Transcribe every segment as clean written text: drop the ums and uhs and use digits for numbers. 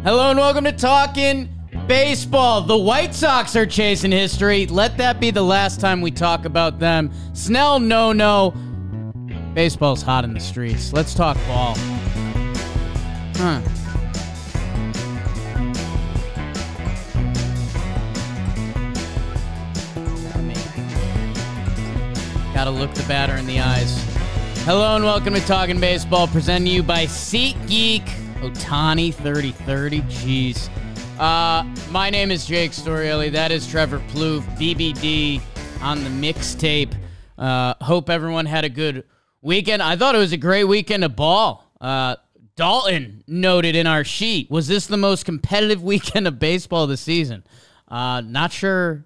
Hello and welcome to Talkin' Baseball. The White Sox are chasing history. Let that be the last time we talk about them. Snell, no. Baseball's hot in the streets. Let's talk ball. Gotta look the batter in the eyes. Hello and welcome to Talkin' Baseball, presented to you by SeatGeek. Ohtani 30-30, jeez. My name is Jake Storielli. That is Trevor Plouffe, BBD on the mixtape. Hope everyone had a good weekend. I thought it was a great weekend of ball. Dalton noted in our sheet, was this the most competitive weekend of baseball this season? Not sure.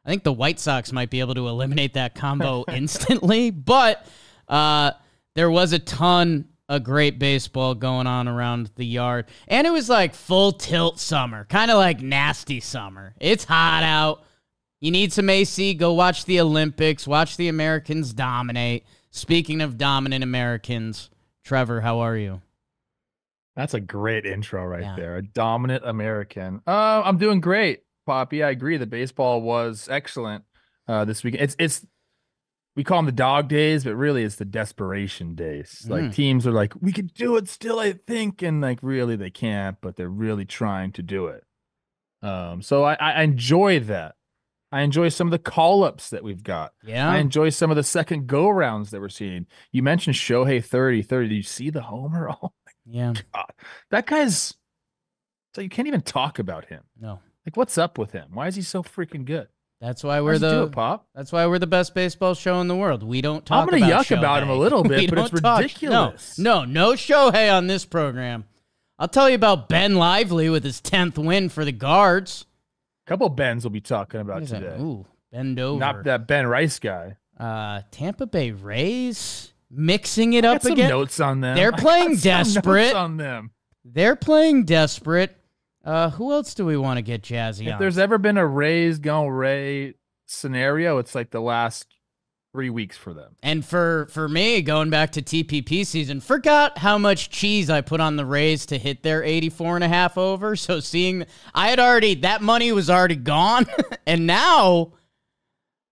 I think the White Sox might be able to eliminate that combo instantly, but there was a ton of great baseball going on around the yard. And it was like full tilt summer, kind of like nasty summer. It's hot out. You need some AC, go watch the Olympics, watch the Americans dominate. Speaking of dominant Americans, Trevor, how are you? That's a great intro right there. A dominant American. I'm doing great, Poppy. I agree. The baseball was excellent this weekend. We call them the dog days, but really it's the desperation days. Like teams are like, we could do it still, I think. And like, really they can't, but they're really trying to do it. So I enjoy that. I enjoy some of the call-ups that we've got. Yeah. I enjoy some of the second go-rounds that we're seeing. You mentioned Shohei 30-30. Did you see the homer? Oh, yeah. God. That guy's... So you can't even talk about him. No. Like, what's up with him? Why is he so freaking good? That's why we're That's why we're the best baseball show in the world. We don't talk about Shohei. I'm going to yuck about him a little bit, but it's ridiculous. No Shohei on this program. I'll tell you about Ben Lively with his 10th win for the Guards. A couple Bens will be talking about today. Ooh, bend over. Not that Ben Rice guy. Tampa Bay Rays mixing it up again. Some notes on them. They're playing desperate. Notes on them. They're playing desperate. Who else do we want to get jazzy on? If there's ever been a Rays gone Ray scenario, it's like the last 3 weeks for them. And for me, going back to TPP season, forgot how much cheese I put on the Rays to hit their 84.5 over. So that money was already gone. And now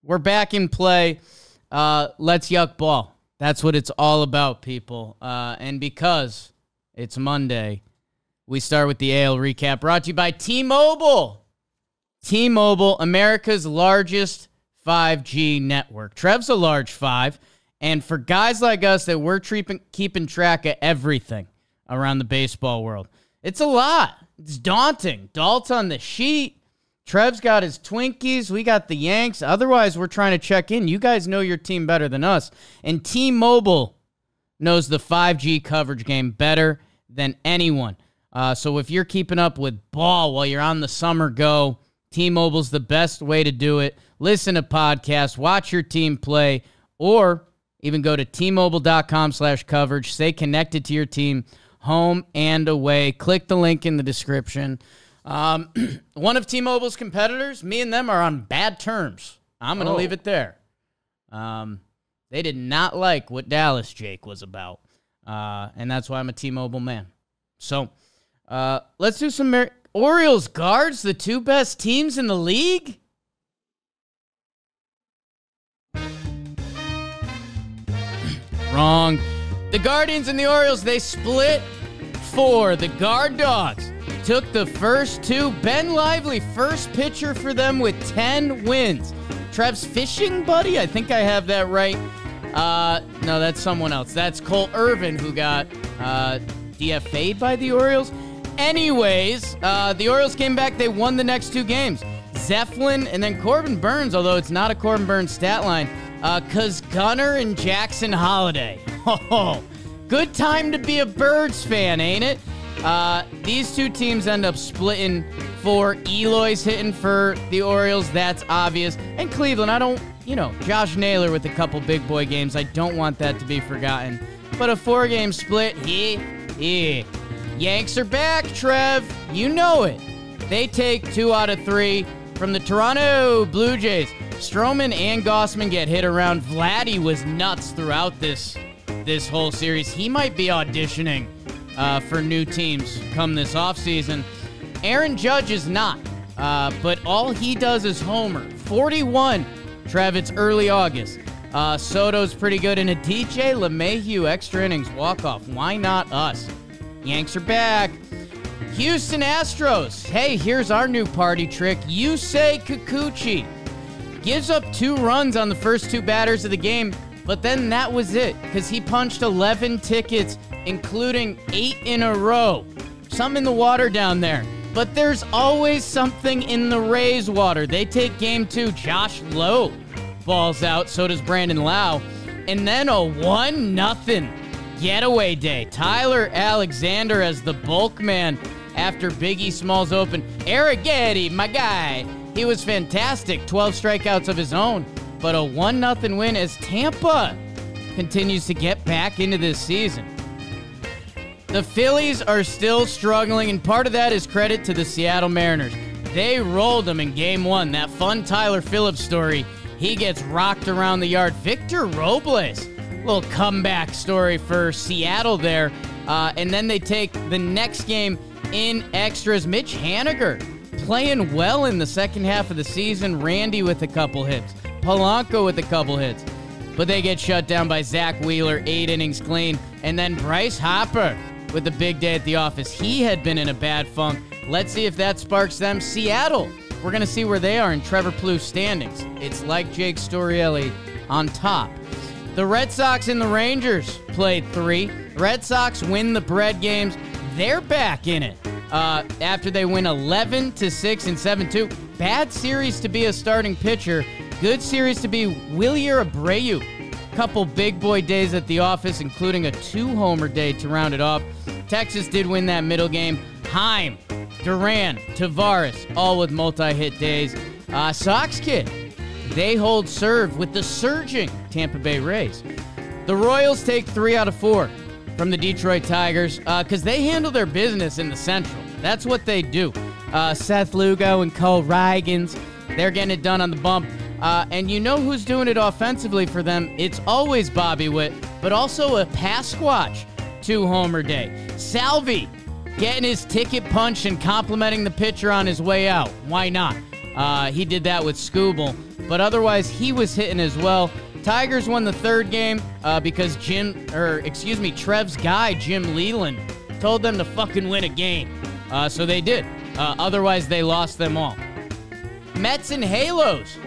we're back in play. Let's yuck ball. That's what it's all about, people. And because it's Monday, we start with the AL recap, brought to you by T-Mobile. T-Mobile, America's largest 5G network. Trev's a large 5, and for guys like us that we're keeping track of everything around the baseball world, it's a lot. It's daunting. Dalt's on the sheet. Trev's got his Twinkies. We got the Yanks. Otherwise, we're trying to check in. You guys know your team better than us, and T-Mobile knows the 5G coverage game better than anyone. So if you're keeping up with ball while you're on the summer go, T-Mobile's the best way to do it. Listen to podcasts, watch your team play, or even go to T-Mobile.com/coverage. Stay connected to your team, home and away. Click the link in the description. One of T-Mobile's competitors, me and them are on bad terms. I'm going to leave it there. They did not like what Dallas Jake was about, and that's why I'm a T-Mobile man. So let's do some Orioles Guards, the two best teams in the league. Wrong. The Guardians and the Orioles, they split 4. The Guard Dogs took the first 2. Ben Lively, first pitcher for them with 10 wins. Trev's fishing buddy, I think I have that right. No, that's someone else. That's Cole Irvin, who got DFA'd by the Orioles. Anyways, the Orioles came back. They won the next 2 games. Zeflin and then Corbin Burns, although it's not a Corbin Burns stat line, because Gunnar and Jackson Holiday. Oh, good time to be a Birds fan, ain't it? These 2 teams end up splitting 4. Eloy's hitting for the Orioles. That's obvious. And Cleveland, Josh Naylor with a couple big boy games. I don't want that to be forgotten. But a 4-game split, yeah. Yanks are back, Trev. You know it. They take 2 out of 3 from the Toronto Blue Jays. Stroman and Gossman get hit around. Vladdy was nuts throughout this whole series. He might be auditioning for new teams come this offseason. Aaron Judge is not, but all he does is homer. 41, Trev, it's early August. Soto's pretty good, and a DJ LeMahieu extra innings walk-off. Why not us? Yanks are back. Houston Astros. Hey, here's our new party trick. Yusei Kikuchi gives up 2 runs on the first 2 batters of the game, but then that was it, because he punched 11 tickets, including 8 in a row. Some in the water down there. But there's always something in the Rays water. They take game 2. Josh Lowe balls out. So does Brandon Lau. And then a 1-0 getaway day. Tyler Alexander as the bulk man after Biggie Smalls open. Eric Getty, my guy. He was fantastic. 12 strikeouts of his own. But a 1-0 win as Tampa continues to get back into this season. The Phillies are still struggling, and part of that is credit to the Seattle Mariners. They rolled them in Game 1. That fun Tyler Phillips story, he gets rocked around the yard. Victor Robles, little comeback story for Seattle there. And then they take the next game in extras. Mitch Haniger playing well in the second half of the season. Randy with a couple hits. Polanco with a couple hits. But they get shut down by Zach Wheeler, 8 innings clean. And then Bryce Harper with a big day at the office. He had been in a bad funk. Let's see if that sparks them. Seattle, we're going to see where they are in Trevor Plouffe's standings. It's like Jake Storielli on top. The Red Sox and the Rangers played 3. Red Sox win the bread games. They're back in it after they win 11-6 and 7-2. Bad series to be a starting pitcher. Good series to be Wilyer Abreu. Couple big boy days at the office, including a 2-homer day to round it off. Texas did win that middle game. Heim, Duran, Tavares, all with multi-hit days. Sox kid, they hold serve with the surging Tampa Bay Rays. The Royals take 3 out of 4 from the Detroit Tigers because they handle their business in the Central. That's what they do. Seth Lugo and Cole Rygans, they're getting it done on the bump. And you know who's doing it offensively for them? It's always Bobby Witt, but also a Pasquatch 2-homer day. Salvi getting his ticket punched and complimenting the pitcher on his way out. Why not? He did that with Scooble, but otherwise he was hitting as well. Tigers won the 3rd game because Trev's guy, Jim Leland, told them to fucking win a game. So they did. Otherwise, they lost them all. Mets and Halos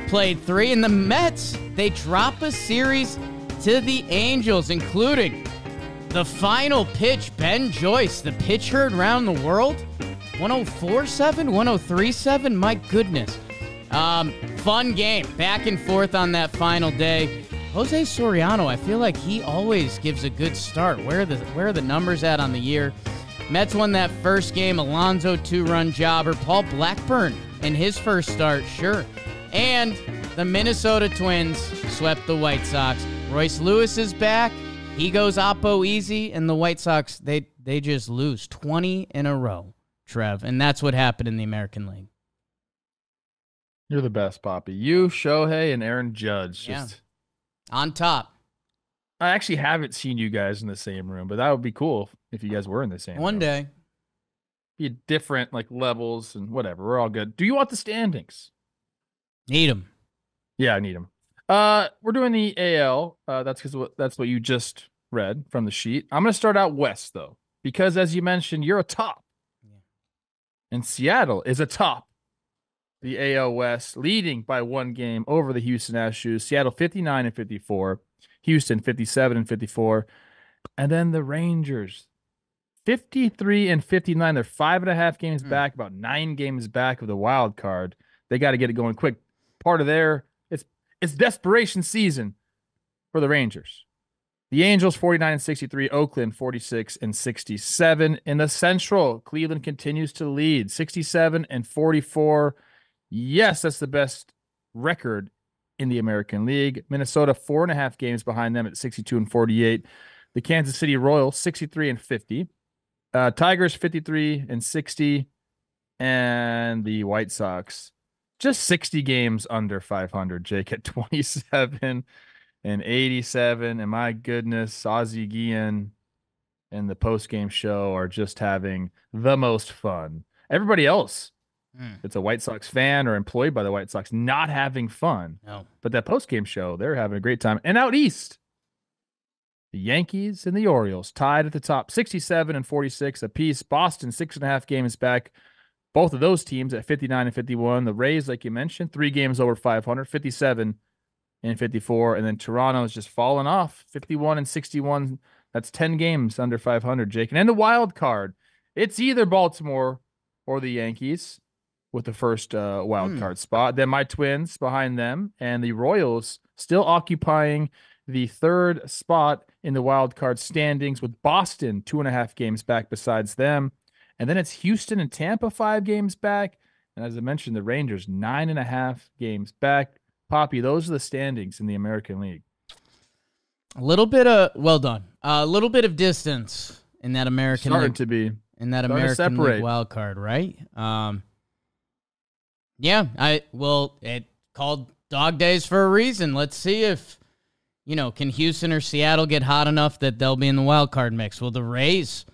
played 3, and the Mets, they drop a series to the Angels, including the final pitch. Ben Joyce, the pitch heard around the world. 104.7, 103.7, my goodness. Fun game, back and forth on that final day. Jose Soriano, I feel like he always gives a good start. Where are the numbers at on the year? Mets won that first game. Alonso 2-run jobber. Paul Blackburn in his first start, sure. And the Minnesota Twins swept the White Sox. Royce Lewis is back. He goes oppo easy, and the White Sox, they just lose 20 in a row, Trev. And that's what happened in the American League. You're the best, Poppy. You, Shohei, and Aaron Judge. Just on top. I actually haven't seen you guys in the same room, but that would be cool if you guys were in the same room. One day. Be different levels and whatever. We're all good. Do you want the standings? Need them. Yeah, I need them. We're doing the AL. That's what you just read from the sheet. I'm going to start out west, though, because as you mentioned, you're a top. Yeah. And Seattle is a top. The AL West leading by 1 game over the Houston Astros. Seattle 59 and 54. Houston 57 and 54. And then the Rangers 53 and 59. They're 5.5 games back, about 9 games back of the wild card. They got to get it going quick. Part of it's desperation season for the Rangers. The Angels 49 and 63, Oakland 46 and 67. In the Central, Cleveland continues to lead 67 and 44. Yes, that's the best record in the American League. Minnesota 4.5 games behind them at 62 and 48. The Kansas City Royals 63 and 50. Tigers 53 and 60. And the White Sox just 60 games under 500, Jake, at 27 and 87. And my goodness, Ozzie Guillen and the post-game show are just having the most fun. Everybody else that's a White Sox fan or employed by the White Sox not having fun. No. But that post-game show, they're having a great time. And out east, the Yankees and the Orioles tied at the top, 67 and 46 apiece. Boston, 6.5 games back. Both of those teams at 59 and 51. The Rays, like you mentioned, 3 games over 500, 57 and 54. And then Toronto is just falling off, 51 and 61. That's 10 games under 500, Jake. And in the wild card, it's either Baltimore or the Yankees with the first wild card spot. Then my Twins behind them, and the Royals still occupying the third spot in the wild card standings with Boston 2.5 games back besides them. And then it's Houston and Tampa 5 games back. And as I mentioned, the Rangers 9.5 games back. Poppy, those are the standings in the American League. A little bit of, well done. A little bit of distance in that American Starting League. to be. In that American League wild card, right? Yeah, it called dog days for a reason. Let's see if, can Houston or Seattle get hot enough that they'll be in the wild card mix? Will the Rays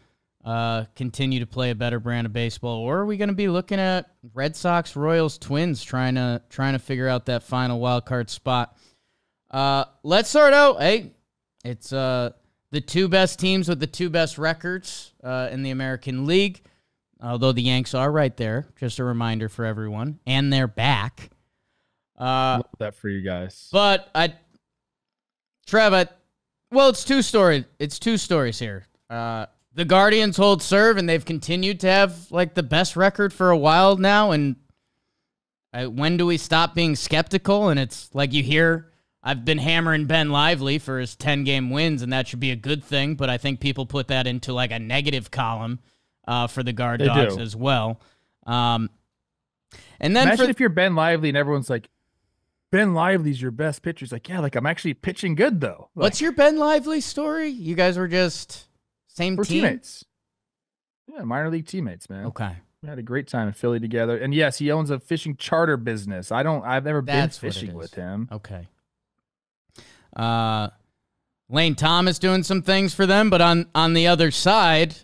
continue to play a better brand of baseball, or are we going to be looking at Red Sox, Royals, Twins trying to figure out that final wild card spot? Let's start out. Hey, it's the 2 best teams with the 2 best records in the American League. Although the Yanks are right there, just a reminder for everyone, and they're back. Love that for you guys. But it's 2 stories. It's 2 stories here. The Guardians hold serve, and they've continued to have like the best record for a while now. And when do we stop being skeptical? And it's like you hear, I've been hammering Ben Lively for his 10-game wins, and that should be a good thing. But I think people put that into like a negative column for the Guard Dogs as well. And then imagine if you're Ben Lively and everyone's like, Ben Lively's your best pitcher. It's like, yeah, like I'm actually pitching good though. Like, what's your Ben Lively story? You guys were just same we're team? Teammates. Yeah, minor league teammates, man. Okay. We had a great time in Philly together. And yes, he owns a fishing charter business. I've never been fishing with him. Okay. Lane Thomas doing some things for them, but on the other side,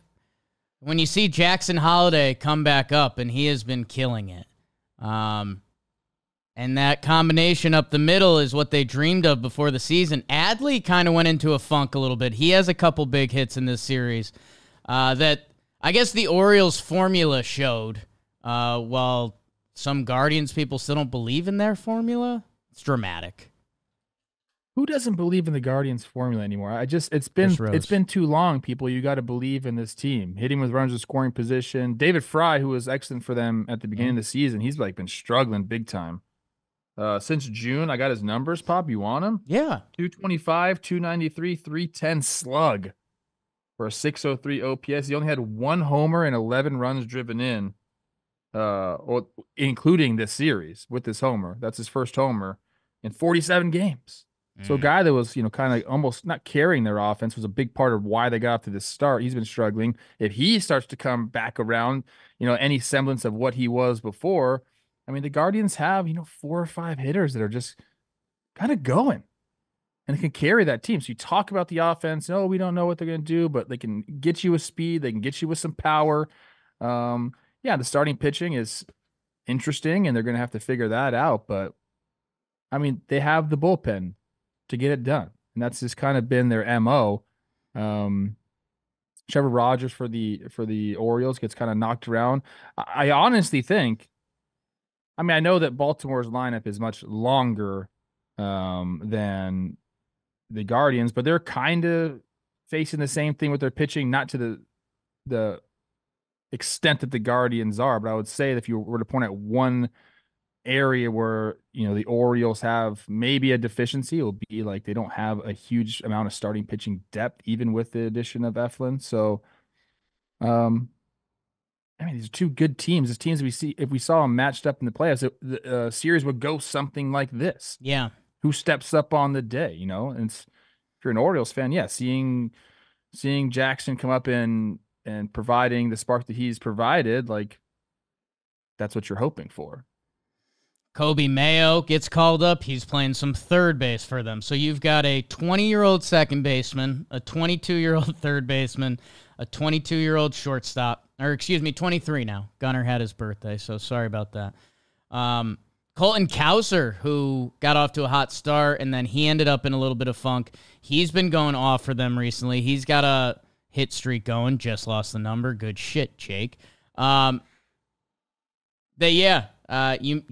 when you see Jackson Holiday come back up, and he has been killing it. And that combination up the middle is what they dreamed of before the season. Adley kind of went into a funk a little bit. He has a couple big hits in this series that I guess the Orioles formula showed, while some Guardians people still don't believe in their formula. It's dramatic. Who doesn't believe in the Guardians formula anymore? It's been too long, people. You got to believe in this team. Hitting with runners in scoring position. David Fry, who was excellent for them at the beginning of the season, he's like been struggling big time. Since June, I got his numbers. Pop, you want him? Yeah. 225, 293, 310 slug for a 603 OPS. He only had 1 homer and 11 runs driven in, including this series with this homer. That's his first homer in 47 games. So a guy that was, kind of almost not carrying their offense was a big part of why they got off to this start. He's been struggling. If he starts to come back around, any semblance of what he was before, I mean, the Guardians have, 4 or 5 hitters that are just kind of going and they can carry that team. So you talk about the offense. Oh, we don't know what they're going to do, but they can get you with speed. They can get you with some power. The starting pitching is interesting and they're going to have to figure that out. But I mean, they have the bullpen to get it done. And that's just kind of been their MO. Trevor Rogers for the Orioles gets kind of knocked around. I honestly think, I know that Baltimore's lineup is much longer than the Guardians, but they're kind of facing the same thing with their pitching, not to the extent that the Guardians are. But I would say that if you were to point at one area where the Orioles have maybe a deficiency, it will be like they don't have a huge amount of starting pitching depth, even with the addition of Eflin. So, these are 2 good teams. These teams if we saw them matched up in the playoffs, the series would go something like this. Yeah. Who steps up on the day? And if you're an Orioles fan, yeah, seeing Jackson come up and providing the spark that he's provided, like that's what you're hoping for. Kobe Mayo gets called up. He's playing some third base for them. So you've got a 20-year-old second baseman, a 22-year-old third baseman, a 22-year-old shortstop, or excuse me, 23 now. Gunnar had his birthday, so sorry about that. Colton Cowser, who got off to a hot start, and then he ended up in a little bit of funk. He's been going off for them recently. He's got a hit streak going. Just lost the number. Good shit, Jake. You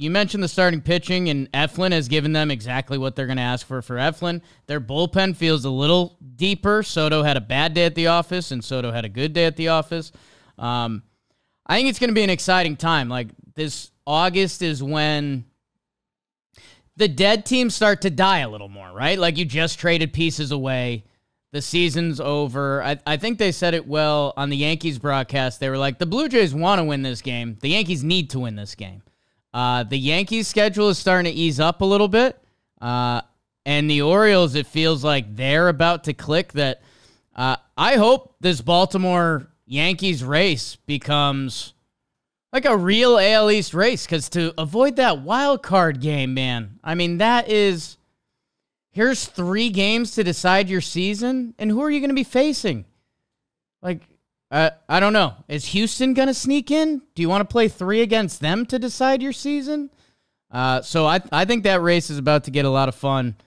mentioned the starting pitching, and Eflin has given them exactly what they're going to ask for Eflin. Their bullpen feels a little deeper. Soto had a bad day at the office, and Soto had a good day at the office. I think it's going to be an exciting time. Like, this August is when the dead teams start to die a little more, right? Like, you just traded pieces away. The season's over. I think they said it well on the Yankees broadcast. They were like, the Blue Jays want to win this game. The Yankees need to win this game. The Yankees' schedule is starting to ease up a little bit. And the Orioles, it feels like they're about to click that. I hope this Baltimore Yankees race becomes like a real AL East race, because to avoid that wild card game, man, I mean, that is, here's 3 games to decide your season, and who are you going to be facing? Like, I don't know. Is Houston going to sneak in? Do you want to play 3 against them to decide your season? So I think that race is about to get a lot of fun,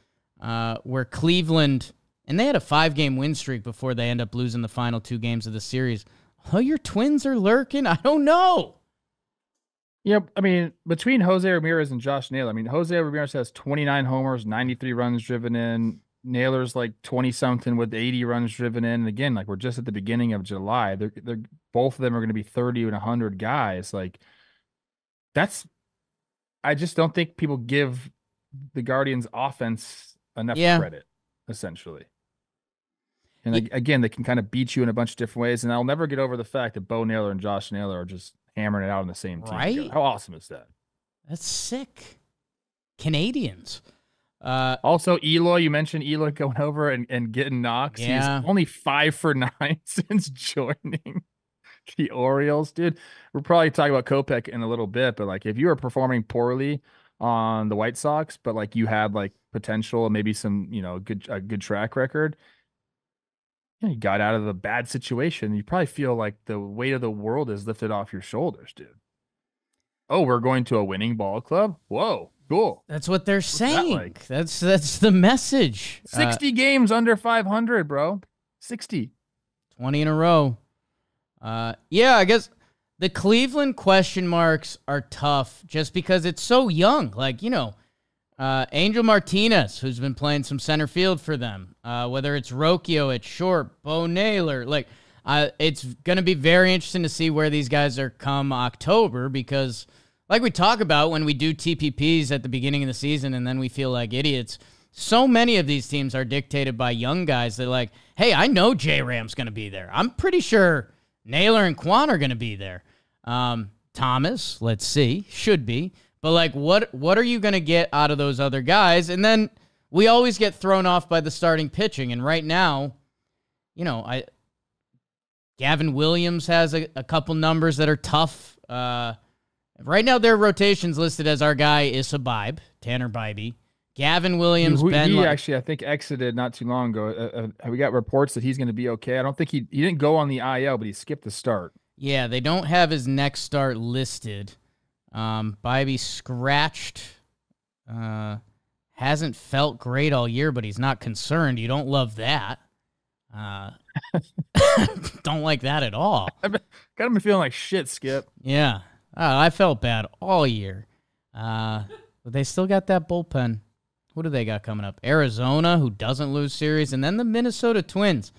where Cleveland, and they had a 5-game win streak before they end up losing the final 2 games of the series. Oh, your Twins are lurking? I don't know. Yeah, I mean, between Jose Ramirez and Josh Naylor, I mean, Jose Ramirez has 29 homers, 93 runs driven in. Naylor's like 20-something with 80 runs driven in. And again, like, we're just at the beginning of July. They're both of them are going to be 30 and 100 guys. Like, I just don't think people give the Guardians offense enough credit, essentially. And again, they can kind of beat you in a bunch of different ways. And I'll never get over the fact that Bo Naylor and Josh Naylor are just hammering it out on the same team. Right? Together. How awesome is that? That's sick. Canadians. Also, Eloy, you mentioned Eloy going over and getting knocks. Yeah. He's only 5 for 9 since joining the Orioles, dude. We're probably talking about Kopech in a little bit, but like, if you were performing poorly on the White Sox, but like you had like potential and maybe some, a good track record, you got out of the bad situation. You probably feel like the weight of the world is lifted off your shoulders, dude. Oh, we're going to a winning ball club? Whoa, cool. That's what they're saying. Like? That's the message. 60 games under 500, bro. 60. 20 in a row. Yeah, I guess the Cleveland question marks are tough just because it's so young. Like, Angel Martinez, who's been playing some center field for them, whether it's Rocchio at short, Bo Naylor, like, it's going to be very interesting to see where these guys are come October, because like we talk about when we do TPPs at the beginning of the season and then we feel like idiots, so many of these teams are dictated by young guys that, like, hey, I know J-Ram's going to be there. I'm pretty sure Naylor and Quan are going to be there. Thomas, let's see, should be. But, like, what are you going to get out of those other guys? And then we always get thrown off by the starting pitching. And right now, Gavin Williams has a couple numbers that are tough. Right now, their rotation's listed as our guy Issa Bibe, Tanner Bybee. Gavin Williams, he actually, I think, exited not too long ago. We got reports that he's going to be okay. I don't think he didn't go on the IL, but he skipped the start. Yeah, they don't have his next start listed. Bybee scratched. Hasn't felt great all year, but he's not concerned. You don't love that. Don't like that at all. Got him feeling like shit, Skip. Yeah. I felt bad all year. But they still got that bullpen. Who do they got coming up? Arizona, who doesn't lose series, and then the Minnesota Twins.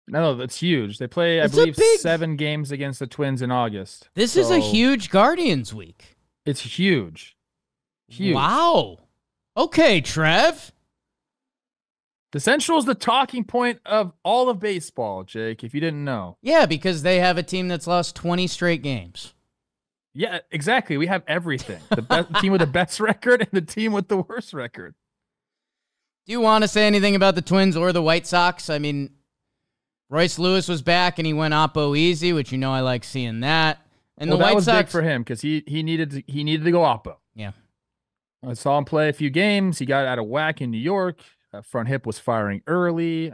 No, that's huge. They play, I believe, 7 games against the Twins in August. This is a huge Guardians week. It's huge. Huge. Wow. Okay, Trev. The Central is the talking point of all of baseball, Jake, if you didn't know. Yeah, because they have a team that's lost 20 straight games. Yeah, exactly. We have everything. The team with the best record and the team with the worst record. Do you want to say anything about the Twins or the White Sox? I mean, Royce Lewis was back and he went oppo easy, which I like seeing that. And the White was Sox big for him because he needed to go oppo. Yeah, I saw him play a few games. He got out of whack in New York. Front hip was firing early.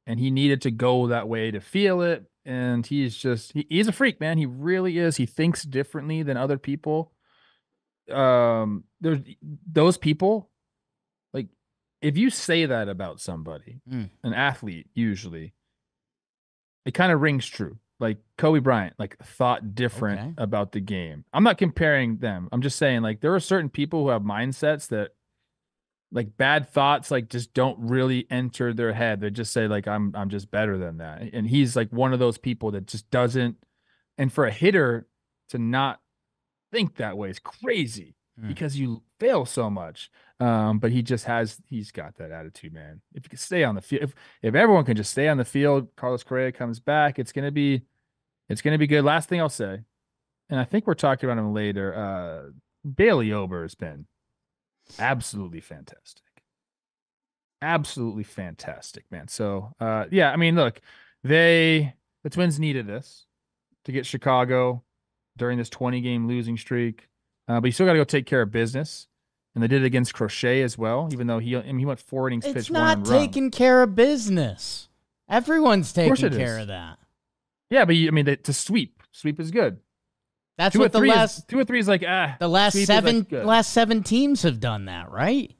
and he needed to go that way to feel it. And he's a freak, man. He really is. He thinks differently than other people. There's those people, like, if you say that about somebody, an athlete, usually, it kind of rings true. Like Kobe Bryant, like, thought different about the game. I'm not comparing them. I'm just saying, like, there are certain people who have mindsets that, like, bad thoughts, like, just don't really enter their head. They just say, like, I'm just better than that. And he's like one of those people that just doesn't. And for a hitter to not think that way is crazy because you fail so much. But he's got that attitude, man. If you can stay on the field, if everyone can just stay on the field, Carlos Correa comes back, it's gonna be good. Last thing I'll say, and I think we're talking about him later. Bailey Ober has been absolutely fantastic. Absolutely fantastic, man. So yeah, I mean, look, the Twins needed this to get Chicago during this 20-game losing streak. But you still got to go take care of business. And they did it against Crochet as well, even though he went 4 innings pitched. It's not taking care of business. Everyone's taking care of that. Yeah, but to sweep is good. That's what the last 2 or 3 is like the last seven teams have done that, right?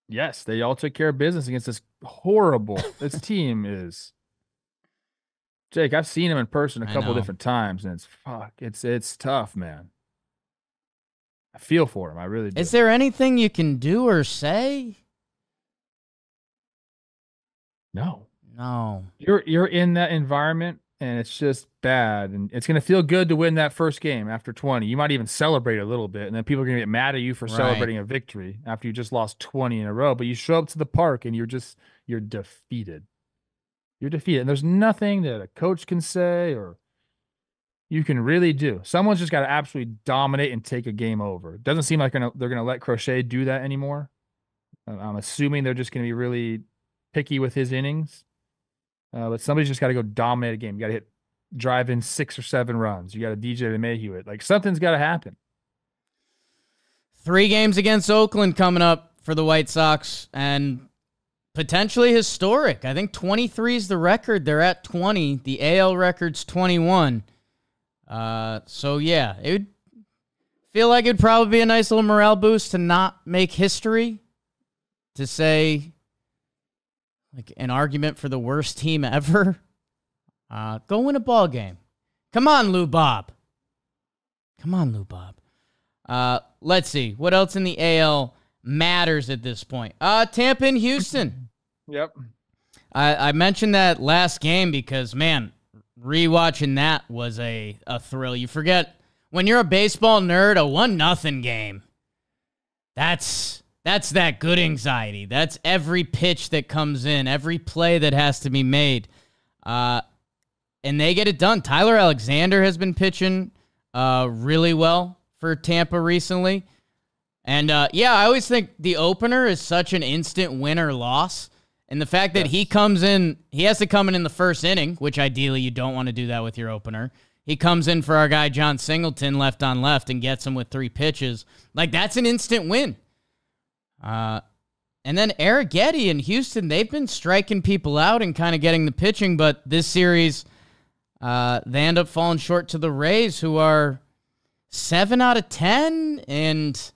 Yes, they all took care of business against this horrible. This team is. Jake, I've seen him in person a couple different times, and it's tough, man. I feel for him. I really do. Is there anything you can do or say? No. No. You're in that environment, and it's just bad. And it's going to feel good to win that first game after 20. You might even celebrate a little bit, and then people are going to get mad at you for celebrating a victory after you just lost 20 in a row. But you show up to the park, and you're defeated. You're defeated. And there's nothing that a coach can say or you can really do. Someone's just got to absolutely dominate and take a game over. It doesn't seem like they're going to let Crochet do that anymore. I'm assuming they're just going to be really picky with his innings. But somebody's just got to go dominate a game. You got to drive in 6 or 7 runs. You got to DJ LeMahieu it. Like, something's got to happen. 3 games against Oakland coming up for the White Sox, and potentially historic. I think 23 is the record. They're at 20. The AL record's 21. So yeah, it would feel like it'd probably be a nice little morale boost to not make history, to say, like, an argument for the worst team ever. Go win a ball game. Come on, Lou Bob. Let's see. What else in the AL matters at this point? Tampa and Houston. Yep. I mentioned that last game because, man, rewatching that was a thrill. You forget, when you're a baseball nerd, a 1-0 game, that's that good anxiety. That's every pitch that comes in, every play that has to be made. And they get it done. Tyler Alexander has been pitching really well for Tampa recently. And, yeah, I always think the opener is such an instant win or loss. And the fact that he comes in, he has to come in the first inning, which ideally you don't want to do that with your opener. He comes in for our guy John Singleton left on left and gets him with 3 pitches. Like, that's an instant win. And then Arrighetti in Houston, they've been striking people out and kind of getting the pitching, but this series, they end up falling short to the Rays, who are 7 out of 10, and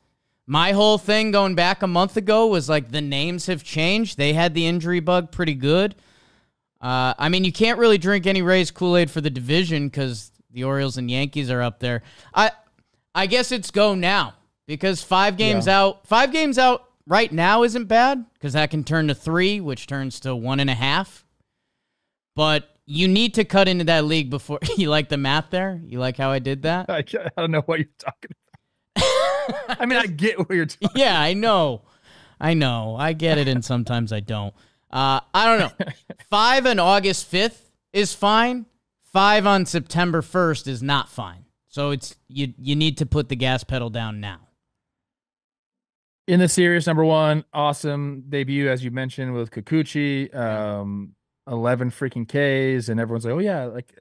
my whole thing going back a month ago was like the names have changed. They had the injury bug pretty good. I mean, you can't really drink any Rays Kool-Aid for the division because the Orioles and Yankees are up there. I guess it's go now because 5 games out. 5 games out right now isn't bad because that can turn to 3, which turns to 1.5. But you need to cut into that league before. You like the math there? You like how I did that? I don't know what you're talking about. I mean, I get what you're talking about. Yeah, I know. I get it, and sometimes I don't. I don't know. 5 on August 5th is fine. 5 on September 1st is not fine. So it's you need to put the gas pedal down now. In the series, number 1, awesome debut, as you mentioned, with Kikuchi, 11 freaking Ks, and everyone's like, oh, yeah, like,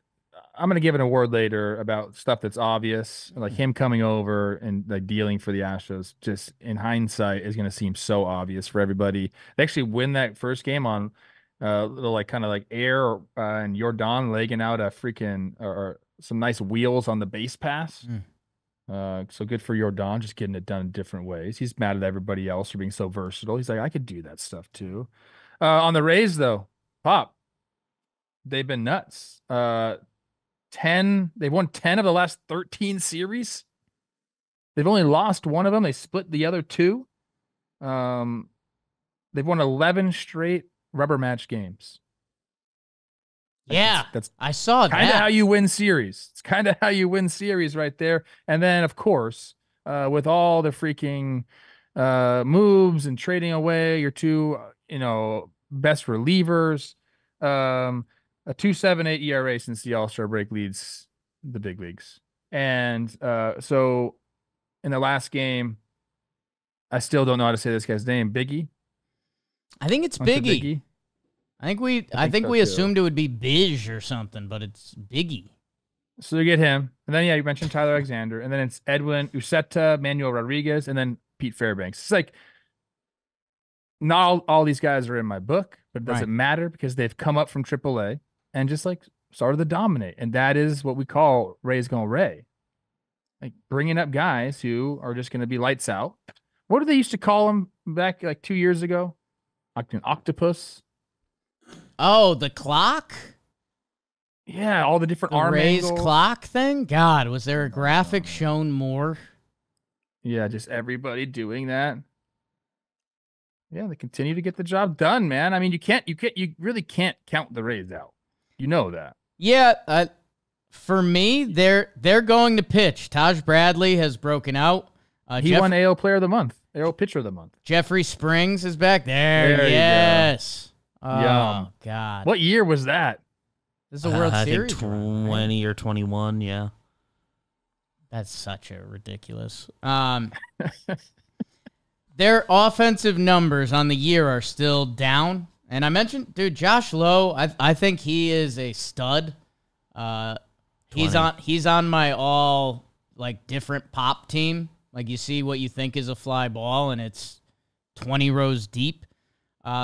I'm going to give an award later about stuff that's obvious, like him coming over and like dealing for the Astros. Just in hindsight, is going to seem so obvious for everybody. They actually win that first game on little like kind of like air and Jordan legging out a freaking or some nice wheels on the base pass. So good for Jordan, just getting it done in different ways. He's mad at everybody else for being so versatile. He's like, I could do that stuff too. On the Rays though, Pop, they've been nuts. 10, they've won 10 of the last 13 series. They've only lost one of them. They split the other two. They've won 11 straight rubber match games. Yeah, that's I saw that. Kind of how you win series. It's kind of how you win series right there. And then, of course, with all the freaking moves and trading away your two, best relievers, a 2.78 ERA since the All-Star break leads the big leagues. And so in the last game, I still don't know how to say this guy's name. Biggie? I think it's Biggie. I think we assumed it would be Bij or something, but it's Biggie. So you get him. And then, you mentioned Tyler Alexander. And then it's Edwin Uceta, Manuel Rodriguez, and then Pete Fairbanks. It's like, not all these guys are in my book, but it doesn't matter because they've come up from AAA and just like started to dominate. And that is what we call Rays going Ray. Like bringing up guys who are just going to be lights out. What did they used to call them back like 2 years ago? Like an octopus. Oh, the clock? Yeah, all the different arm Rays angles. Clock thing? God, was there a graphic shown more? Yeah, just everybody doing that. Yeah, they continue to get the job done, man. I mean, you really can't count the Rays out. You know that. Yeah, for me, they're going to pitch. Taj Bradley has broken out. He won AL Player of the Month, AL Pitcher of the Month. Jeffrey Springs is back there. Yes. Oh, God. What year was that? This is a World Series. I think 20 or 21, yeah. That's such a ridiculous. Their offensive numbers on the year are still down. And I mentioned, dude, Josh Lowe, I think he is a stud. He's on my all like different pop team. Like you see what you think is a fly ball, and it's 20 rows deep.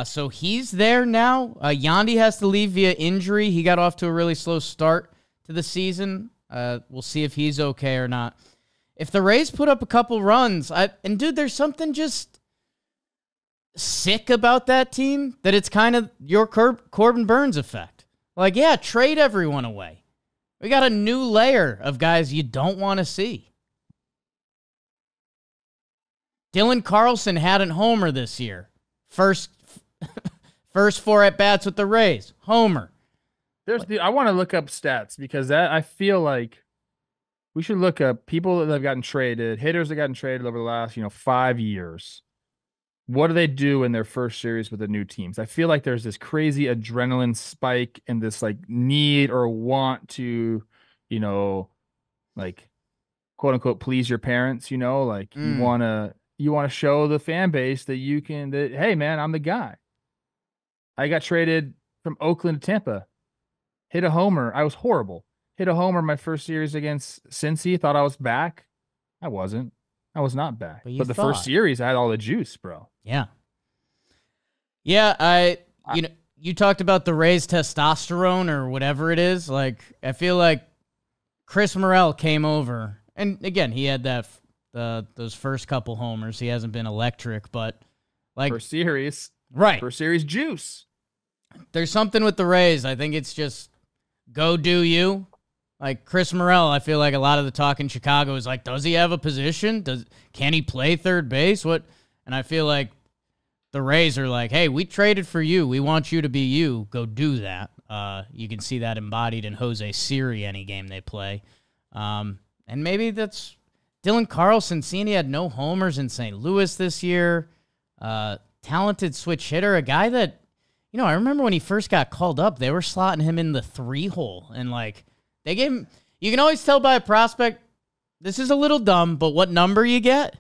So he's there now. Yandy has to leave via injury. He got off to a really slow start to the season. We'll see if he's okay or not. If the Rays put up a couple runs, and dude, there's something just sick about that team that it's kind of your Corbin Burns effect. Like, yeah, trade everyone away. We got a new layer of guys you don't want to see. Dylan Carlson hadn't homer this year. First 4 at-bats with the Rays. Homer. I want to look up stats because I feel like we should look up people that have gotten traded, hitters that have gotten traded over the last, 5 years. What do they do in their first series with the new teams? I feel like there's this crazy adrenaline spike and this like need or want to, like quote unquote, please your parents, like you want to show the fan base that hey man, I'm the guy. I got traded from Oakland to Tampa. Hit a homer. I was horrible. Hit a homer my first series against Cincy. Thought I was back. I wasn't. I was not back. But the first series, I had all the juice, bro. Yeah. Yeah, you talked about the Rays testosterone or whatever it is. Like, I feel like Chris Morel came over. And, again, he had those first couple homers. He hasn't been electric, but, like... First series. Right. First series juice. There's something with the Rays. I think it's just go do you. Like Chris Morel, I feel like a lot of the talk in Chicago is like, does he have a position? Can he play third base? What? And I feel like the Rays are like, hey, we traded for you. We want you to be you. Go do that. You can see that embodied in Jose Siri any game they play. And maybe that's Dylan Carlson, seeing he had no homers in St. Louis this year. Talented switch hitter, a guy that, I remember when he first got called up, they were slotting him in the 3-hole. And, like, they gave him, you can always tell by a prospect, this is a little dumb, but what number you get?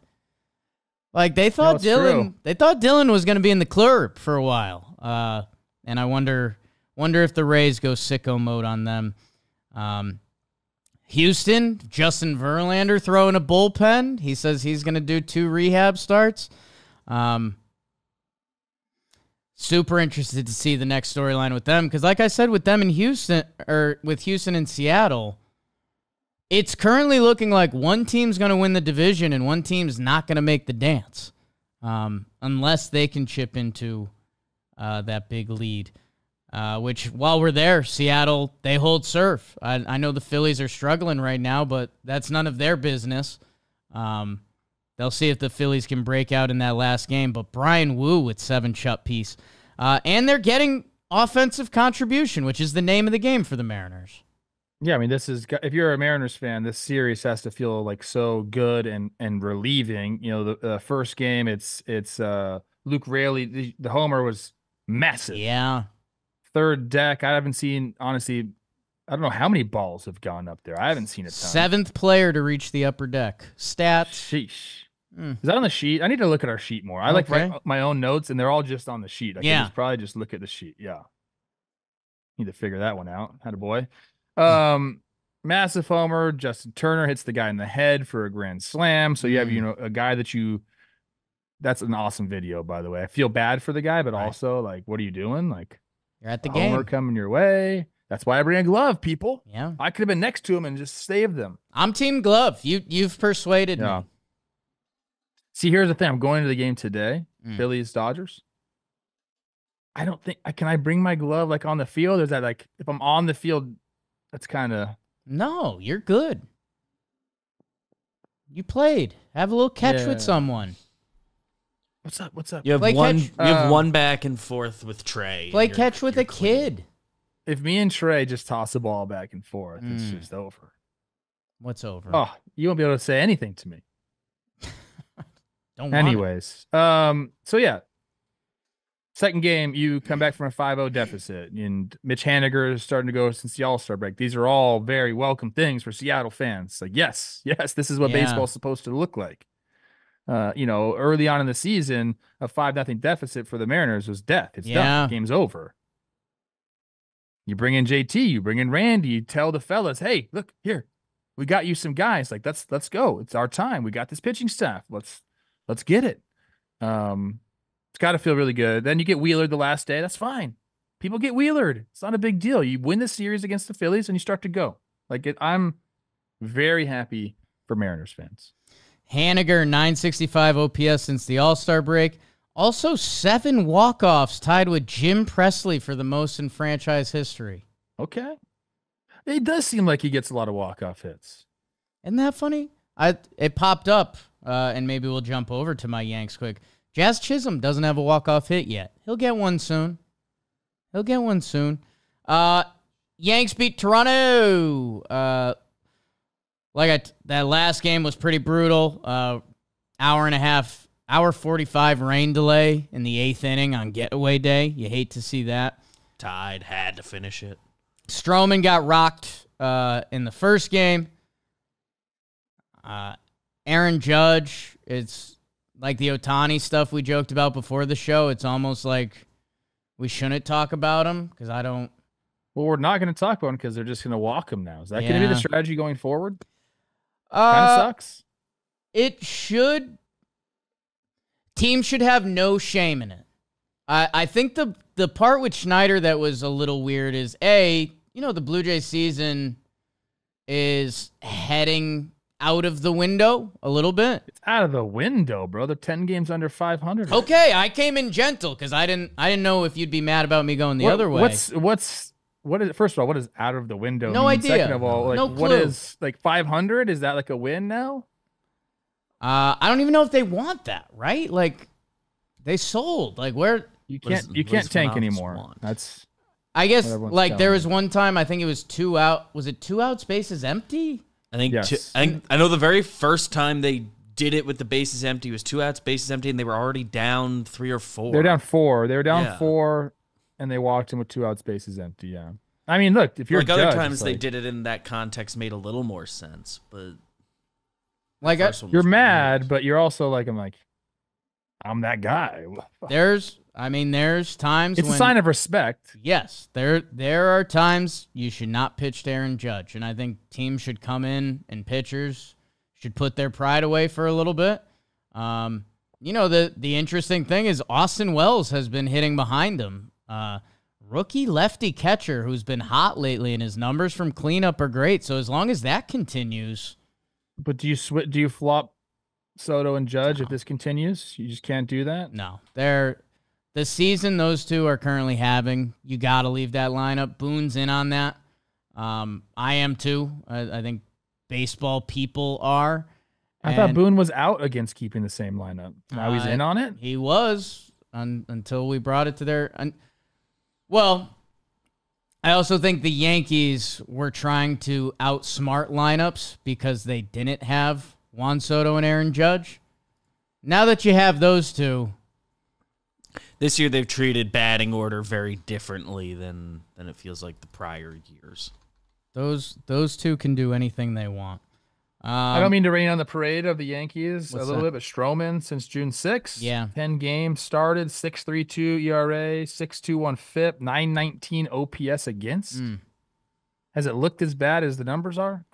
Like, they thought Dylan was going to be in the club for a while. And I wonder if the Rays go sicko mode on them. Houston, Justin Verlander throwing a bullpen. He says he's going to do 2 rehab starts. super interested to see the next storyline with them because, like I said, with them in Houston or with Houston and Seattle, it's currently looking like one team's going to win the division and one team's not going to make the dance, unless they can chip into that big lead. Which, while we're there, Seattle, they hold serve. I know the Phillies are struggling right now, but that's none of their business. They'll see if the Phillies can break out in that last game. But Brian Wu with 7 shut piece. And they're getting offensive contribution, which is the name of the game for the Mariners. Yeah, I mean, this is, if you're a Mariners fan, this series has to feel like so good and relieving. You know, the first game, it's Luke Raley, the homer was massive. Yeah. Third deck, I haven't seen, honestly, I don't know how many balls have gone up there. I haven't seen a ton. 7th player to reach the upper deck. Stats. Sheesh. Is that on the sheet? I need to look at our sheet more. I like write my own notes, and they're all just on the sheet. I can probably just look at the sheet. Yeah. Need to figure that one out. Had a boy. Massive homer. Justin Turner hits the guy in the head for a grand slam. So you have, a guy that's an awesome video, by the way. I feel bad for the guy, but also, like, what are you doing? Like, you're at the game. Homer coming your way. That's why I bring a glove, people. Yeah. I could have been next to him and just saved them. I'm Team Glove. You've persuaded me. See, here's the thing. I'm going to the game today. Phillies, Dodgers. I don't think can I bring my glove like on the field? Or is that like if I'm on the field, that's kind of No, you're good. You played. Have a little catch with someone. What's up? What's up? You have one back and forth with Trey. Play catch with a kid. If me and Trey just toss the ball back and forth, it's just over. What's over? Oh, you won't be able to say anything to me. Don't Anyways, so yeah. Second game, you come back from a 5-0 deficit, and Mitch Haniger is starting to go since the All-Star break. These are all very welcome things for Seattle fans. Like, yes, this is what baseball's supposed to look like. Early on in the season, a 5-0 deficit for the Mariners was death. It's done. Game's over. You bring in JT, you bring in Randy, you tell the fellas, hey, look here, we got you some guys. Like, let's go. It's our time. We got this pitching staff. Let's get it. It's got to feel really good. Then you get Wheelered the last day. That's fine. People get Wheelered. It's not a big deal. You win the series against the Phillies and you start to go. I'm very happy for Mariners fans. Haniger, 965 OPS since the All-Star break. Also, 7 walk-offs tied with Jim Presley for the most in franchise history. Okay. It does seem like he gets a lot of walk-off hits. Isn't that funny? It popped up, and maybe we'll jump over to my Yanks quick. Jazz Chisholm doesn't have a walk-off hit yet. He'll get one soon. Yanks beat Toronto. That last game was pretty brutal. Hour 45 rain delay in the 8th inning on getaway day. You hate to see that. Tied, had to finish it. Stroman got rocked in the first game. Aaron Judge, it's like the Ohtani stuff we joked about before the show. It's almost like we shouldn't talk about him because I don't. Well, we're not going to talk about him because they're just going to walk him now. Is that going to be the strategy going forward? Kind of sucks. It should. Teams should have no shame in it. I think the part with Schneider that was a little weird is, the Blue Jays season is heading out of the window a little bit. It's out of the window, bro. They're 10 games under 500. Okay, I came in gentle because I didn't know if you'd be mad about me going the other way. What is first of all, what is out of the window? No idea. Second of all, no clue. What is 500? Is that like a win now? I don't even know if they want that, right? Like they sold. Like where you can't tank anymore. That's I guess like there was one time I think it was 2 out. Was it 2 outs, bases empty? I think yes. I know the very first time they did it with the bases empty was 2 outs, bases empty, and they were already down 3 or 4. They're down 4. They were down 4, and they walked in with 2 outs, bases empty. Yeah. I mean, look, if you're like other times they did it in that context made a little more sense, but like you're mad, but you're also like I'm that guy. There's times it's a sign of respect. Yes, there are times you should not pitch to Aaron Judge, and I think teams should come in and pitchers should put their pride away for a little bit. the interesting thing is Austin Wells has been hitting behind him. Rookie lefty catcher who's been hot lately, and his numbers from cleanup are great. So as long as that continues. But do you flop Soto and Judge if this continues? You just can't do that? No. The season those two are currently having, you got to leave that lineup. Boone's in on that. I am too. I think baseball people are. I thought Boone was out against keeping the same lineup. Now he's in on it? He was until we brought it to their... Well, I also think the Yankees were trying to outsmart lineups because they didn't have Juan Soto and Aaron Judge. Now that you have those two... This year they've treated batting order very differently than it feels like the prior years. Those two can do anything they want. I don't mean to rain on the parade of the Yankees a little that? bit, but Stroman since June 6th. Yeah. 10 games started, 6.32 ERA, 6.21 FIP, 9.19 OPS against. Has it looked as bad as the numbers are?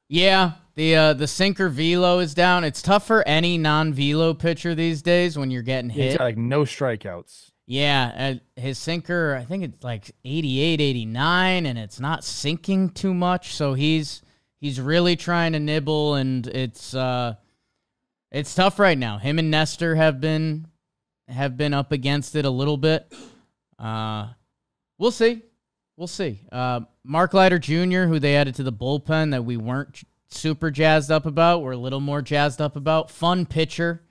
Yeah, the sinker velo is down. It's tough for any non-velo pitcher these days when you're getting hit. He's got like no strikeouts. Yeah, his sinker, I think it's like 88, 89, and it's not sinking too much. So he's really trying to nibble, and it's tough right now. Him and Nestor have been up against it a little bit. We'll see. Mark Leiter Jr., who they added to the bullpen that we weren't super jazzed up about, we're a little more jazzed up about. Fun pitcher,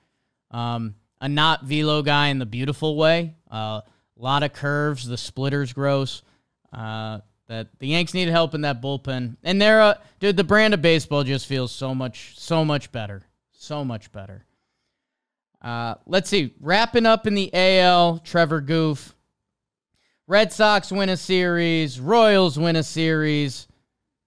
a not velo guy in the beautiful way. A lot of curves. The splitter's gross. That the Yanks needed help in that bullpen, and they're dude. The brand of baseball just feels so much better, so much better. Let's see. Wrapping up in the AL, Trevor Goof. Red Sox win a series. Royals win a series.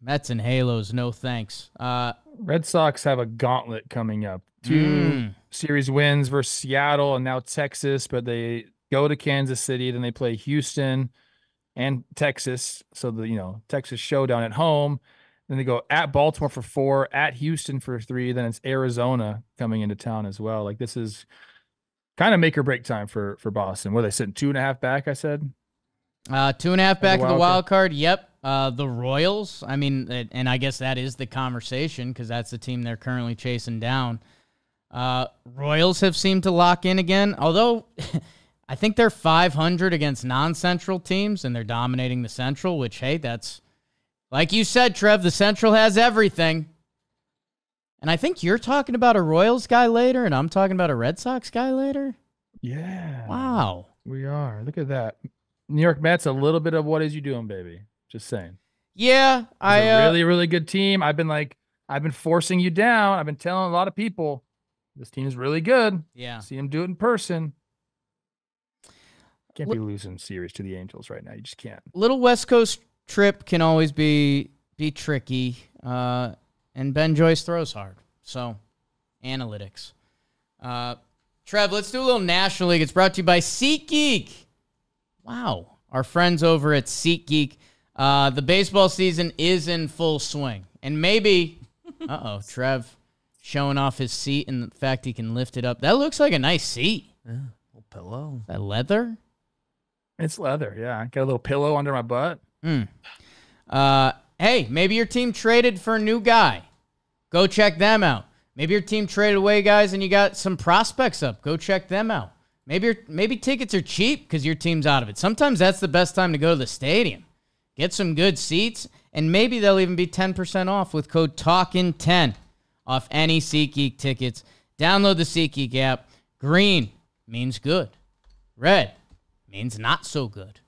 Mets and Halos, no thanks. Red Sox have a gauntlet coming up. 2 series wins versus Seattle and now Texas, but they go to Kansas City, then they play Houston and Texas. So the Texas showdown at home. Then they go at Baltimore for 4, at Houston for 3. Then it's Arizona coming into town as well. Like, this is kind of make or break time for Boston. Were they sitting 2.5 back? I said 2.5 back to the wild card. Yep. The Royals. I mean, and I guess that is the conversation because that's the team they're currently chasing down. Royals have seemed to lock in again, although I think they're 500 against non-Central teams, and they're dominating the Central, which, hey, that's, like you said, Trev, the Central has everything. And I think you're talking about a Royals guy later, and I'm talking about a Red Sox guy later? Yeah. Wow. We are. Look at that. New York Mets, a little bit of what is you doing, baby? Just saying. Yeah. A really, really good team. I've been forcing you down. I've been telling a lot of people, this team is really good. Yeah. See them do it in person. Can't be losing series to the Angels right now. You just can't. Little West Coast trip can always be tricky. And Ben Joyce throws hard. So, analytics. Trev, let's do a little National League. It's brought to you by SeatGeek. Wow. Our friends over at SeatGeek. The baseball season is in full swing. And maybe, Trev showing off his seat and the fact he can lift it up. That looks like a nice seat. Yeah, little pillow. That leather? It's leather, yeah. I got a little pillow under my butt. Hey, maybe your team traded for a new guy. Go check them out. Maybe your team traded away guys and you got some prospects up. Go check them out. Maybe tickets are cheap because your team's out of it. Sometimes that's the best time to go to the stadium. Get some good seats, and maybe they'll even be 10% off with code TALKIN10 off any SeatGeek tickets. Download the SeatGeek app. Green means good. Red means not so good.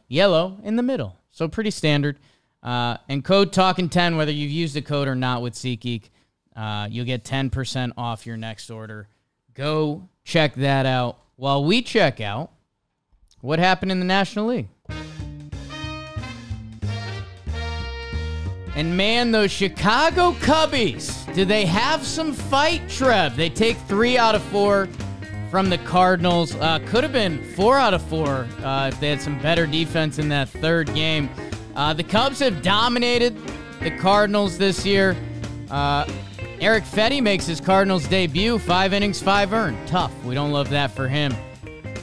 Yellow in the middle. So pretty standard. And code TALKIN10, whether you've used the code or not with SeatGeek, you'll get 10% off your next order. Go check that out. While we check out what happened in the National League. And man, those Chicago Cubbies, do they have some fight, Trev? They take 3 out of 4 from the Cardinals. Could have been 4 out of 4 if they had some better defense in that third game. The Cubs have dominated the Cardinals this year. Eric Fetty makes his Cardinals debut. 5 innings, 5 earned. Tough. We don't love that for him.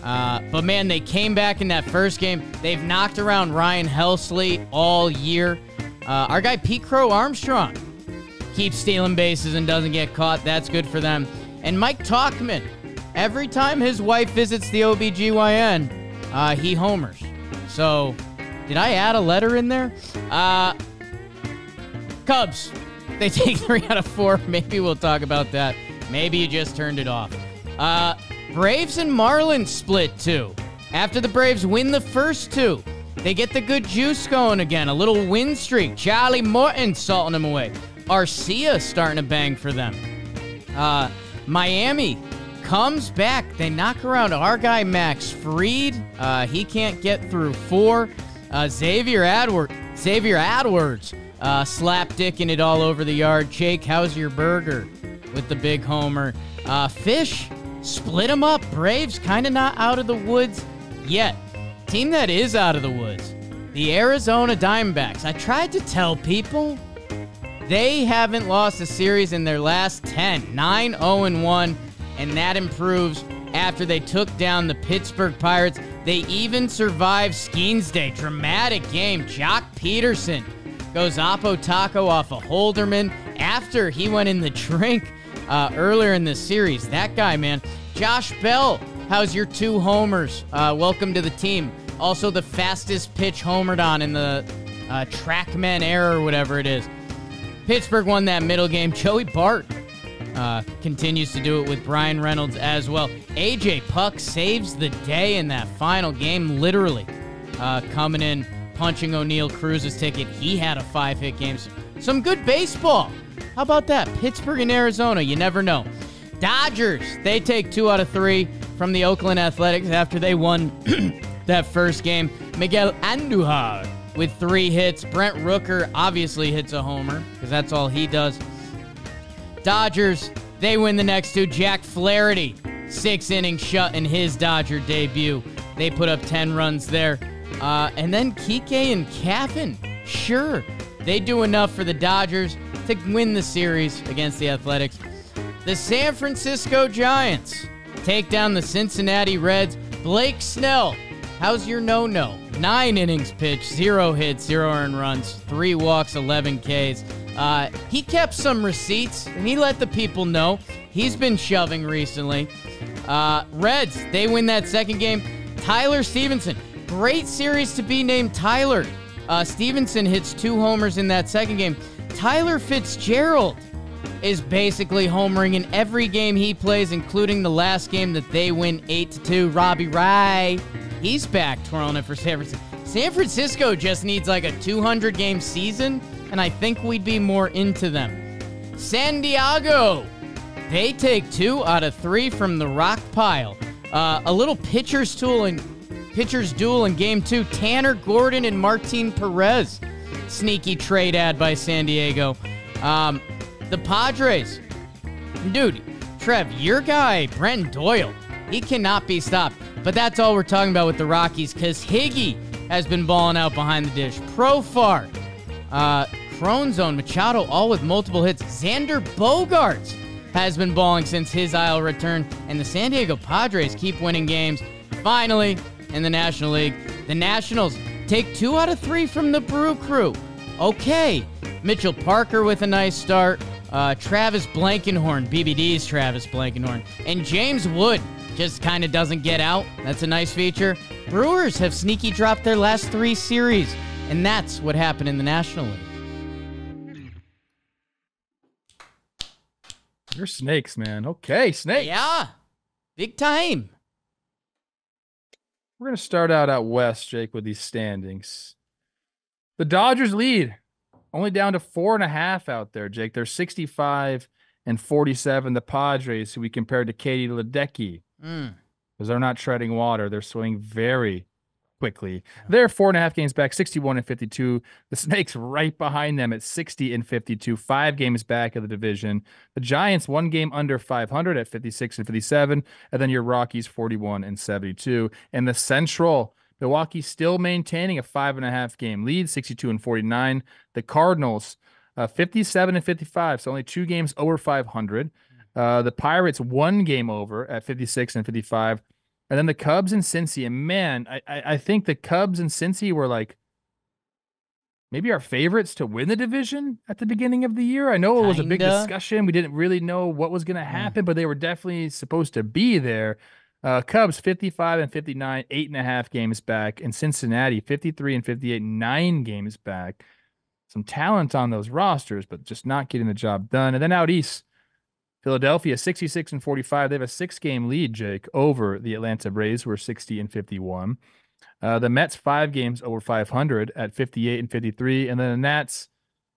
But, man, they came back in that first game. They've knocked around Ryan Helsley all year. Our guy Pete Crow Armstrong keeps stealing bases and doesn't get caught. That's good for them. And Mike Talkman, every time his wife visits the OBGYN, he homers. So, did I add a letter in there? Cubs, they take 3 out of 4. Maybe we'll talk about that. Maybe you just turned it off. Braves and Marlins split 2. After the Braves win the first 2, they get the good juice going again. A little win streak. Charlie Morton salting them away. Arcia starting to bang for them. Miami comes back. They knock around our guy Max Fried. He can't get through 4. Xavier Adwards slapdicking it all over the yard. Jake, how's your burger? With the big homer. Fish, split them up. Braves kind of not out of the woods yet. Team that is out of the woods, the Arizona Diamondbacks. I tried to tell people they haven't lost a series in their last 10. 9-0-1, and that improves after they took down the Pittsburgh Pirates. They even survived Skeens Day. Dramatic game. Jock Peterson goes Oppo Taco off a Holderman after he went in the drink earlier in the series. That guy, man. Josh Bell, how's your 2 homers? Welcome to the team. Also the fastest pitch homered on in the TrackMan era or whatever it is. Pittsburgh won that middle game. Joey Bart continues to do it with Brian Reynolds as well. AJ Puck saves the day in that final game, literally. Coming in, punching O'Neill Cruz's ticket. He had a 5-hit game. Some good baseball. How about that? Pittsburgh and Arizona, you never know. Dodgers, they take 2 out of 3 from the Oakland Athletics after they won that first game. Miguel Andujar with 3 hits. Brent Rooker obviously hits a homer because that's all he does. Dodgers, they win the next 2. Jack Flaherty, 6 innings shut in his Dodger debut. They put up 10 runs there. And then Kike and Cavan, sure, they do enough for the Dodgers to win the series against the Athletics. The San Francisco Giants take down the Cincinnati Reds. Blake Snell, how's your no-no? 9 innings pitched, 0 hits, 0 earned runs, 3 walks, 11 Ks. He kept some receipts, and he let the people know. He's been shoving recently. Reds, they win that second game. Tyler Stevenson, great series to be named Tyler. Stevenson hits 2 homers in that second game. Tyler Fitzgerald is basically homering in every game he plays, including the last game that they win 8-2. Robbie Rai, he's back twirling it for San Francisco. San Francisco just needs like a 200-game season, and I think we'd be more into them. San Diego, they take 2 out of 3 from the rock pile. A little pitcher's duel in Game 2. Tanner Gordon and Martin Perez. Sneaky trade ad by San Diego. The Padres. Dude, Trev, your guy, Brent Doyle, he cannot be stopped. But that's all we're talking about with the Rockies, because Higgy has been balling out behind the dish. Profar, Crone Zone, Machado, all with multiple hits. Xander Bogaerts has been balling since his IL return. And the San Diego Padres keep winning games. Finally, in the National League, the Nationals take 2 out of 3 from the Brew Crew. Okay. Mitchell Parker with a nice start. Travis Blankenhorn, BBD's Travis Blankenhorn. And James Wood just kind of doesn't get out. That's a nice feature. Brewers have sneaky dropped their last 3 series. And that's what happened in the National League. You're snakes, man. Okay, snakes. Yeah. Big time. We're going to start out west, Jake, with these standings. The Dodgers lead. Only down to 4.5 out there, Jake. They're 65 and 47. The Padres, who we compared to Katie Ledecky, because they're not treading water. They're swinging very quickly. They're 4.5 games back, 61 and 52. The Snakes right behind them at 60 and 52, 5 games back of the division. The Giants 1 game under 500 at 56 and 57, and then your Rockies 41 and 72. And the Central, Milwaukee still maintaining a 5.5 game lead, 62 and 49. The Cardinals 57 and 55, so only 2 games over 500. The Pirates 1 game over at 56 and 55. And then the Cubs and Cincy. And man, I think the Cubs and Cincy were like maybe our favorites to win the division at the beginning of the year. I know it was a big discussion. We didn't really know what was going to happen, but they were definitely supposed to be there. Cubs 55 and 59, 8.5 games back. And Cincinnati 53 and 58, 9 games back. Some talent on those rosters, but just not getting the job done. And then out east, Philadelphia 66 and 45. They have a 6-game lead, Jake, over the Atlanta Braves, who are 60 and 51. The Mets 5 games over 500 at 58 and 53. And then the Nats,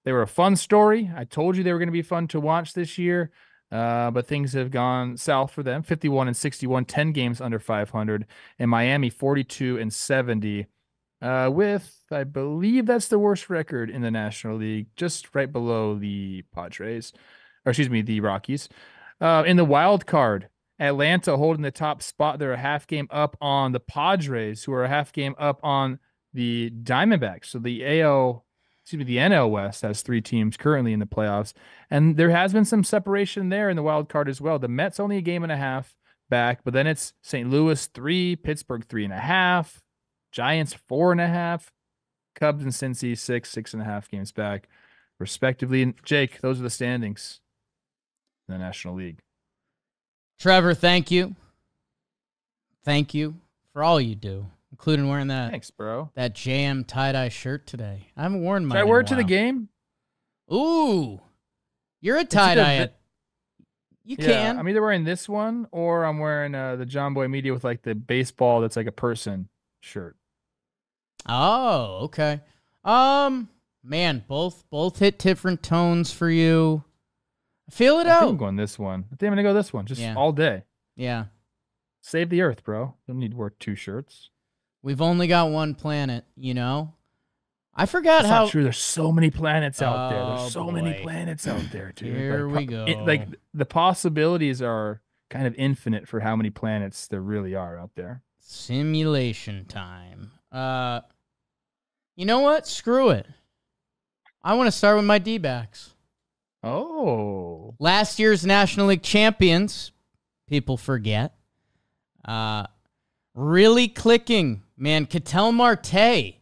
they were a fun story. I told you they were going to be fun to watch this year, but things have gone south for them. 51 and 61, 10 games under 500. And Miami 42 and 70 with, I believe that's the worst record in the National League, just right below the Padres. Or excuse me, the Rockies. In the wild card, Atlanta holding the top spot. They're a half game up on the Padres, who are a half game up on the Diamondbacks. So the NL West has 3 teams currently in the playoffs. And there has been some separation there in the wild card as well. The Mets only a game and a half back, but then it's St. Louis 3, Pittsburgh 3.5, Giants 4.5, Cubs and Cincy 6.5 games back, respectively. And Jake, those are the standings in the National League. Trevor, thank you. Thank you for all you do, including wearing that. Thanks, bro. That JM tie-dye shirt today. I haven't worn mine. Should I wear it to the game? Ooh, you're a tie-dye. You can. I'm either wearing this one or I'm wearing the John Boy Media with like the baseball that's like a person shirt. Oh, okay. Man, both hit different tones for you. Feel it out. I'm going this one. I think I'm going to go this one just all day. Yeah. Save the earth, bro. Don't need to wear 2 shirts. We've only got one planet, you know? I forgot That's how... not true. There's so many planets out there. There's so many planets out there, dude. Here we go. The possibilities are kind of infinite for how many planets there really are out there. Simulation time. You know what? Screw it. I want to start with my D-backs. Oh. Last year's National League champions, people forget. Really clicking. Man, Ketel Marte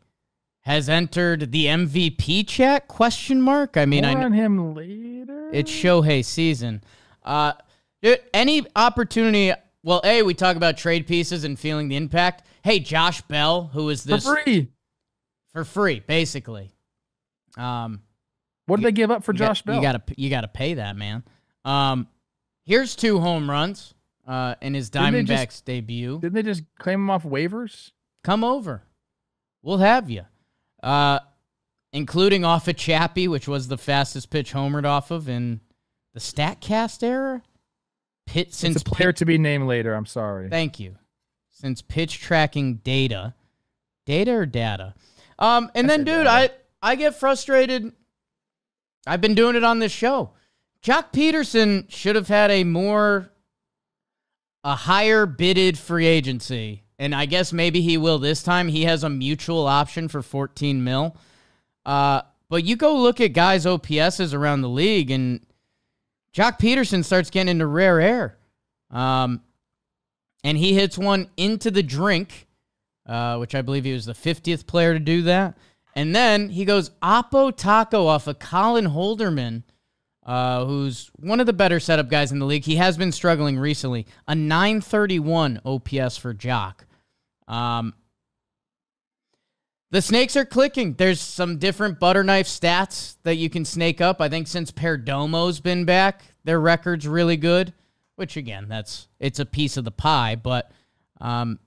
has entered the MVP chat? Question mark? I mean, more on him later. It's Shohei season. Any opportunity... Well, A, we talk about trade pieces and feeling the impact. Hey, Josh Bell, who is this... For free. For free, basically. What did they give up for Josh Bell? You gotta pay that, man. Here's 2 home runs in his Diamondbacks debut. Didn't they just claim him off waivers? Come over. We'll have you. Including off of Chappie, which was the fastest pitch homered off of in the StatCast era. It's a player to be named later. I'm sorry. Thank you. Since pitch tracking data. Data or data? And then, dude, I get frustrated. I've been doing it on this show. Jock Peterson should have had a higher bidded free agency. And I guess maybe he will this time. He has a mutual option for $14 million. But you go look at guys' OPSs around the league, and Jock Peterson starts getting into rare air. And he hits one into the drink, which I believe he was the 50th player to do that. And then he goes Oppo Taco off of Colin Holderman, who's one of the better setup guys in the league. He has been struggling recently. A 931 OPS for Jock. The snakes are clicking. There's some different butter knife stats that you can snake up. I think since Perdomo's been back, their record's really good, which again, it's a piece of the pie, but them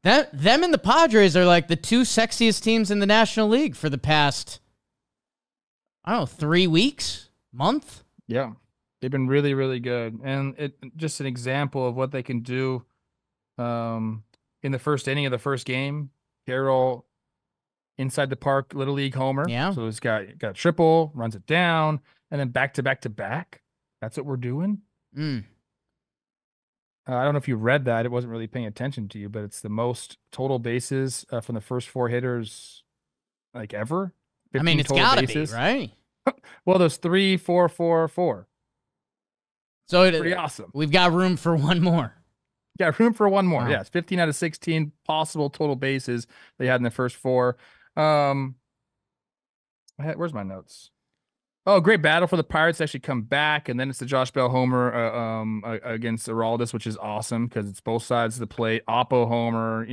and the Padres are like the 2 sexiest teams in the National League for the past, 3 weeks, month. Yeah, they've been really, really good. And it just an example of what they can do in the first inning of the first game. Carroll inside the park, Little League homer. Yeah. So he's got a triple, runs it down, and then back to back to back. That's what we're doing. I don't know if you read that. It wasn't really paying attention to you, but it's the most total bases from the first 4 hitters like ever. I mean, it's got to be, right? Well, there's 3, 4, 4, 4. So Pretty awesome. We've got room for one more. Yeah, room for one more. Wow. Yeah, it's 15 out of 16 possible total bases they had in the first 4. Where's my notes? Oh, great battle for the Pirates to actually come back, and then it's the Josh Bell homer against Aroldis, which is awesome because it's both sides of the plate. Oppo homer,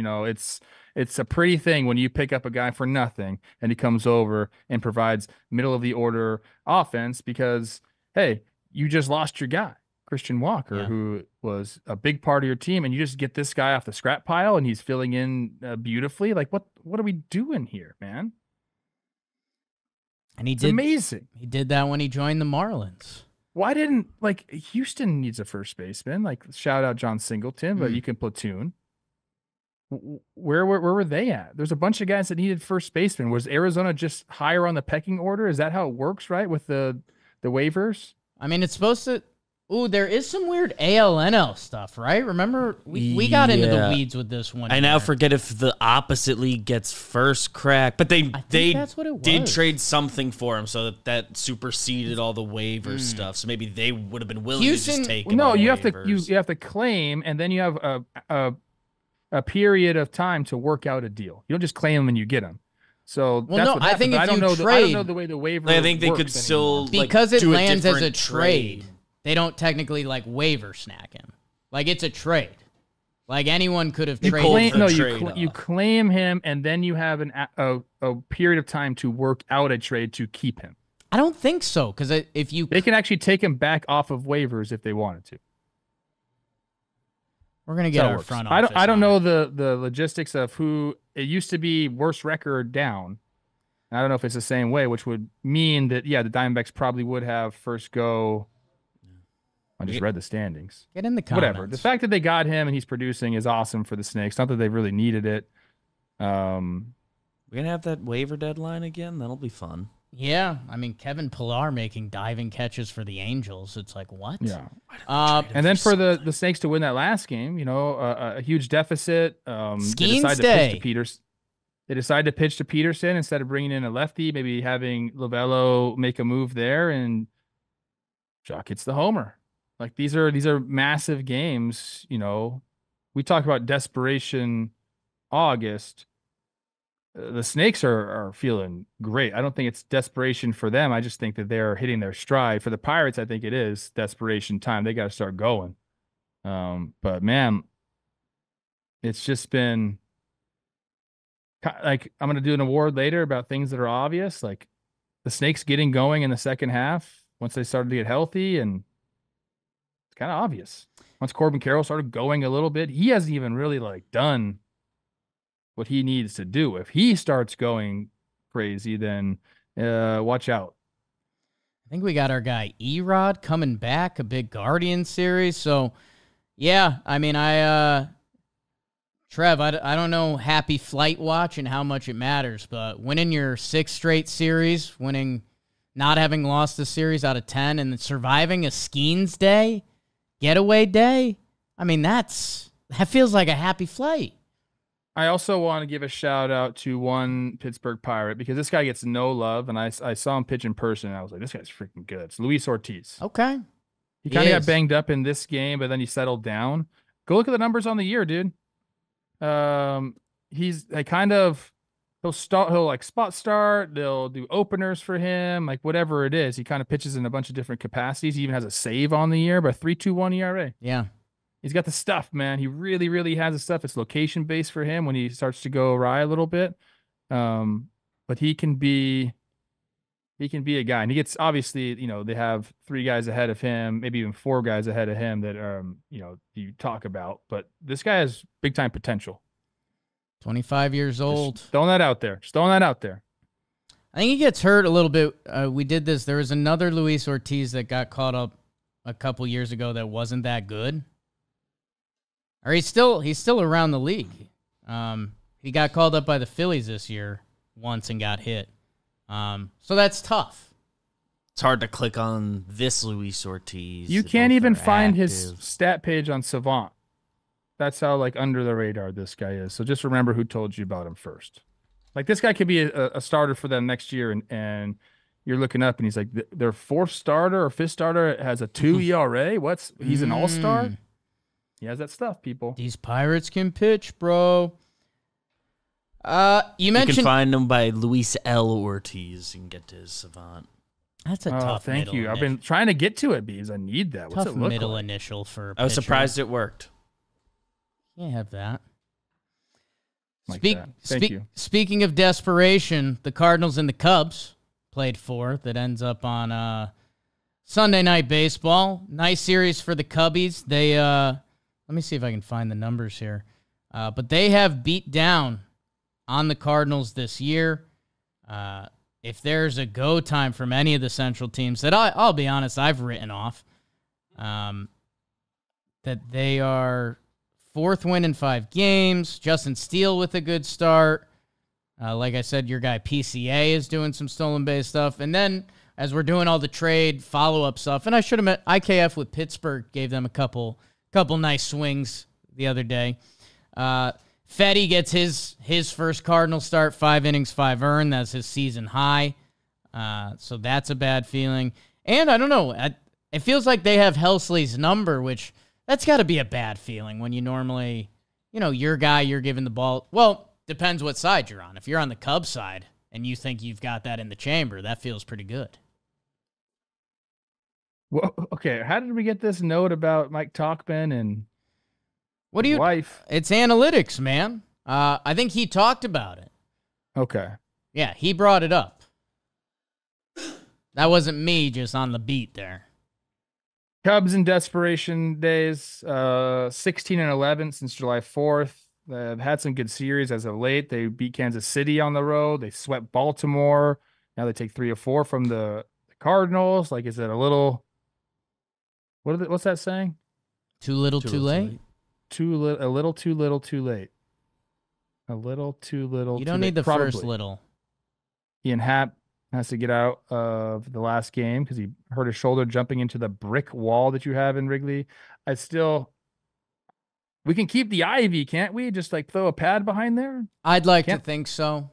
it's a pretty thing when you pick up a guy for nothing and he comes over and provides middle of the order offense because hey, you just lost your guy, Christian Walker, who was a big part of your team, and you just get this guy off the scrap pile and he's filling in beautifully. Like what are we doing here, man? And it's amazing. He did that when he joined the Marlins. Why didn't Houston needs a first baseman? Shout out John Singleton, but you can platoon. Where were they at? There's a bunch of guys that needed first baseman. Was Arizona just higher on the pecking order? Is that how it works, right? With the waivers? I mean, it's supposed to. Ooh, there is some weird ALNL stuff, right? Remember, we got into the weeds with this one. I now forget if the opposite league gets first crack, but they that's what it was. Did trade something for him, so that superseded all the waiver stuff. So maybe they would have been willing to just take him. No, you have to claim, and then you have a period of time to work out a deal. You don't just claim them and you get them. So I think if I don't you know trade, I don't know the way the waiver. I think they could still because it do lands as a trade. trade. They don't technically waiver snack him. It's a trade. Anyone could have traded. You claim him, and then you have a period of time to work out a trade to keep him. I don't think so, because they can actually take him back off of waivers if they wanted to. We're gonna get our front office. I don't know the logistics of who. It used to be worst record down. I don't know if it's the same way, which would mean that the Diamondbacks probably would have first go. I just read the standings. Get in the comments. Whatever. The fact that they got him and he's producing is awesome for the Snakes. Not that they really needed it. We're gonna have that waiver deadline again. That'll be fun. Yeah, I mean Kevin Pillar making diving catches for the Angels. It's what? Yeah. And then for the Snakes to win that last game, a huge deficit. They decided to pitch to Peterson instead of bringing in a lefty. Maybe having Lovello make a move there, and Jock hits the homer. These are massive games. We talk about desperation. August. The Snakes are feeling great. I don't think it's desperation for them. I just think that they're hitting their stride. For the Pirates, I think it is desperation time. They got to start going. But man, it's just been I'm going to do an award later about things that are obvious, like the Snakes getting going in the second half once they started to get healthy, and it's kind of obvious. Once Corbin Carroll started going a little bit, he hasn't even really done what he needs to do. If he starts going crazy, then watch out. I think we got our guy Erod coming back, a big Guardian series. So, yeah, I mean, Trev, I don't know Happy Flight Watch and how much it matters, but winning your 6th straight series, not having lost a series out of 10, and surviving a Skeens day, getaway day, I mean, that feels like a happy flight. I also want to give a shout out to one Pittsburgh Pirate because this guy gets no love, and I saw him pitch in person, and I was like, this guy's freaking good. It's Luis Ortiz. Okay. He kind of got banged up in this game, but then he settled down. Go look at the numbers on the year, dude. He's he'll spot start. They'll do openers for him, whatever it is. He kind of pitches in a bunch of different capacities. He even has a save on the year, but 3.21 ERA. Yeah. He's got the stuff, man. He really, really has the stuff. It's location based for him when he starts to go awry a little bit. But he can be a guy. And he gets, obviously, they have 3 guys ahead of him, maybe even 4 guys ahead of him that, you talk about. But this guy has big time potential. 25 years old. Just throwing that out there. I think he gets hurt a little bit. We did this. There was another Luis Ortiz that got caught up a couple years ago that wasn't that good. Or he's still around the league. He got called up by the Phillies this year once and got hit. So that's tough. It's hard to click on this Luis Ortiz. You can't even find his stat page on Savant. That's how under the radar this guy is. So just remember who told you about him first. This guy could be a starter for them next year, and you're looking up and he's like, their fourth starter or fifth starter has a 2 ERA. He's an all-star? He has that stuff, people. These Pirates can pitch, bro. You mentioned you can find him by Luis L. Ortiz. You can get to his savant. That's a tough. Thank you. I've been trying to get to it because I need that. What's tough it look middle like? initial for. A I was pitcher. surprised it worked. Can't have that. Thank you. Speaking of desperation, the Cardinals and the Cubs played 4. That ends up on Sunday Night Baseball. Nice series for the Cubbies. They let me see if I can find the numbers here. But they have beat down on the Cardinals this year. If there's a go time from any of the Central teams that I'll be honest, I've written off, that they are 4th win in 5 games. Justin Steele with a good start. Like I said, your guy PCA is doing some stolen base stuff. And then as we're doing all the trade follow-up stuff, and I should have met IKF with Pittsburgh, gave them a couple nice swings the other day. Fetty gets his first Cardinal start, 5 innings, 5 earned. That's his season high. So that's a bad feeling. And I don't know. It feels like they have Helsley's number, which that's got to be a bad feeling when you normally, your guy, you're giving the ball. Well, depends what side you're on. If you're on the Cubs side and you think you've got that in the chamber, that feels pretty good. Well, okay. How did we get this note about Mike Talkin and his wife? It's analytics, man. I think he talked about it. Okay. Yeah, he brought it up. That wasn't me just on the beat there. Cubs in desperation days, 16-11 since July 4th. They've had some good series as of late. They beat Kansas City on the road. They swept Baltimore. Now they take 3 or 4 from the Cardinals. Like, is it a little? What's that saying? Too little, too late. A little too little, too late. A little too little. You don't need the first little. Ian Happ has to get out of the last game because he hurt his shoulder jumping into the brick wall that you have in Wrigley. We can keep the ivy, can't we? Just like throw a pad behind there. I'd like to think so.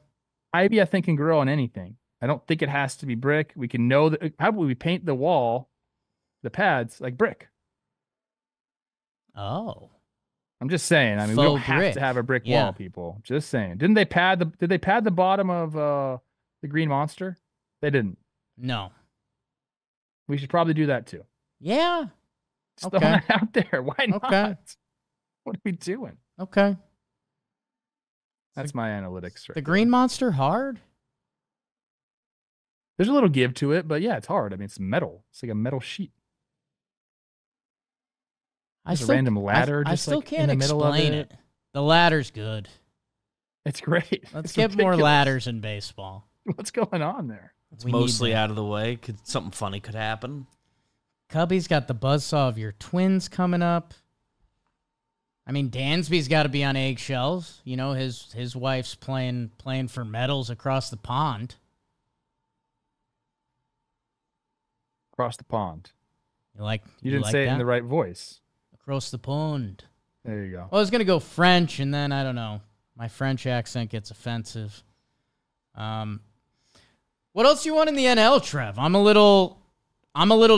Ivy, I think, can grow on anything. I don't think it has to be brick. We can know that. How about we paint the wall, the pads, like brick? Oh. I'm just saying. I mean, we don't have to have a brick wall, people. Just saying. Did they pad the bottom of the Green Monster? They didn't. No. We should probably do that too. Yeah. Just throwing it out there. Why not? Okay. What are we doing? Okay. That's my analytics. The Green Monster hard? There's a little give to it, but yeah, it's hard. I mean, it's metal. It's like a metal sheet. There's a random ladder just like can't in the middle of it. The ladder's good. It's great. Let's get more ladders in baseball. What's going on there? It's mostly out of the way. Something funny could happen. Cubby's got the buzzsaw of your Twins coming up. I mean, Dansby's got to be on eggshells. His wife's playing for medals across the pond. Across the pond. You didn't say it in the right voice. Across the pond. There you go. Well, I was going to go French, and then, I don't know. My French accent gets offensive. What else you want in the NL, Trev? I'm a little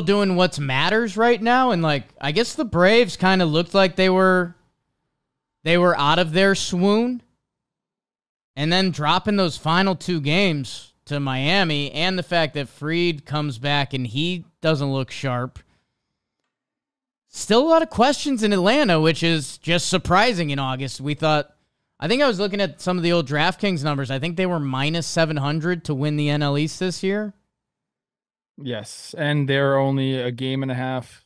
doing what's matters right now, and I guess the Braves kind of looked like they were out of their swoon, and then dropping those final 2 games to Miami, and the fact that Fried comes back and he doesn't look sharp. Still a lot of questions in Atlanta, which is just surprising in August. I think I was looking at some of the old DraftKings numbers. I think they were minus 700 to win the NL East this year. Yes, and they're only a game and a half.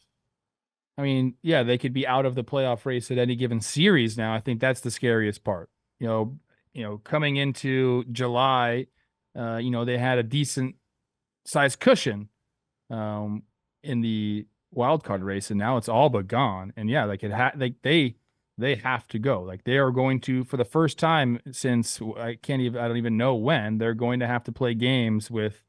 I mean, yeah, they could be out of the playoff race at any given series now. I think that's the scariest part. Coming into July, they had a decent sized cushion in the wild card race, and now it's all but gone. And yeah, they have to go. They are going to, for the first time since I don't even know when, they're going to have to play games with,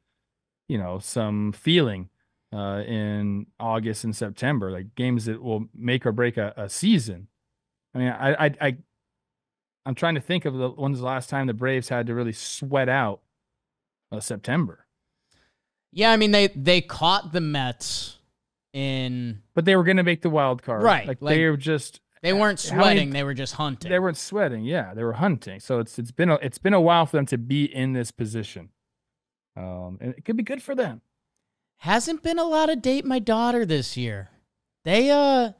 some feeling in August and September, games that will make or break a season. I mean, I'm trying to think of when's the last time the Braves had to really sweat out September. Yeah, I mean, they caught the Mets in... But they were going to make the wild card. Right. Like they were just... They weren't sweating. They were just hunting. They weren't sweating. Yeah, they were hunting. So it's been a while for them to be in this position. And it could be good for them. Hasn't been a lot of date my daughter this year. That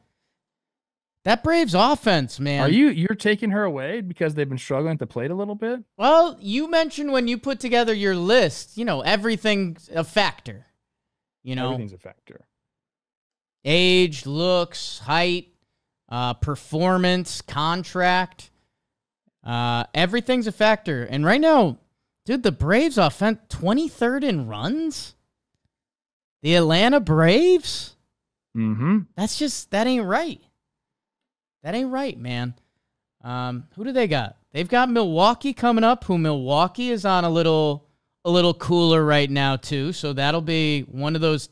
Braves offense, man. You're taking her away because they've been struggling at the plate a little bit? Well, you mentioned when you put together your list, everything's a factor. Everything's a factor. Age, looks, height, performance, contract. Everything's a factor. And right now, dude, the Braves offense 23rd in runs? The Atlanta Braves? Mm-hmm. That ain't right. That ain't right, man. Who do they got? They've got Milwaukee coming up, who Milwaukee is on a little cooler right now too. So that'll be one of those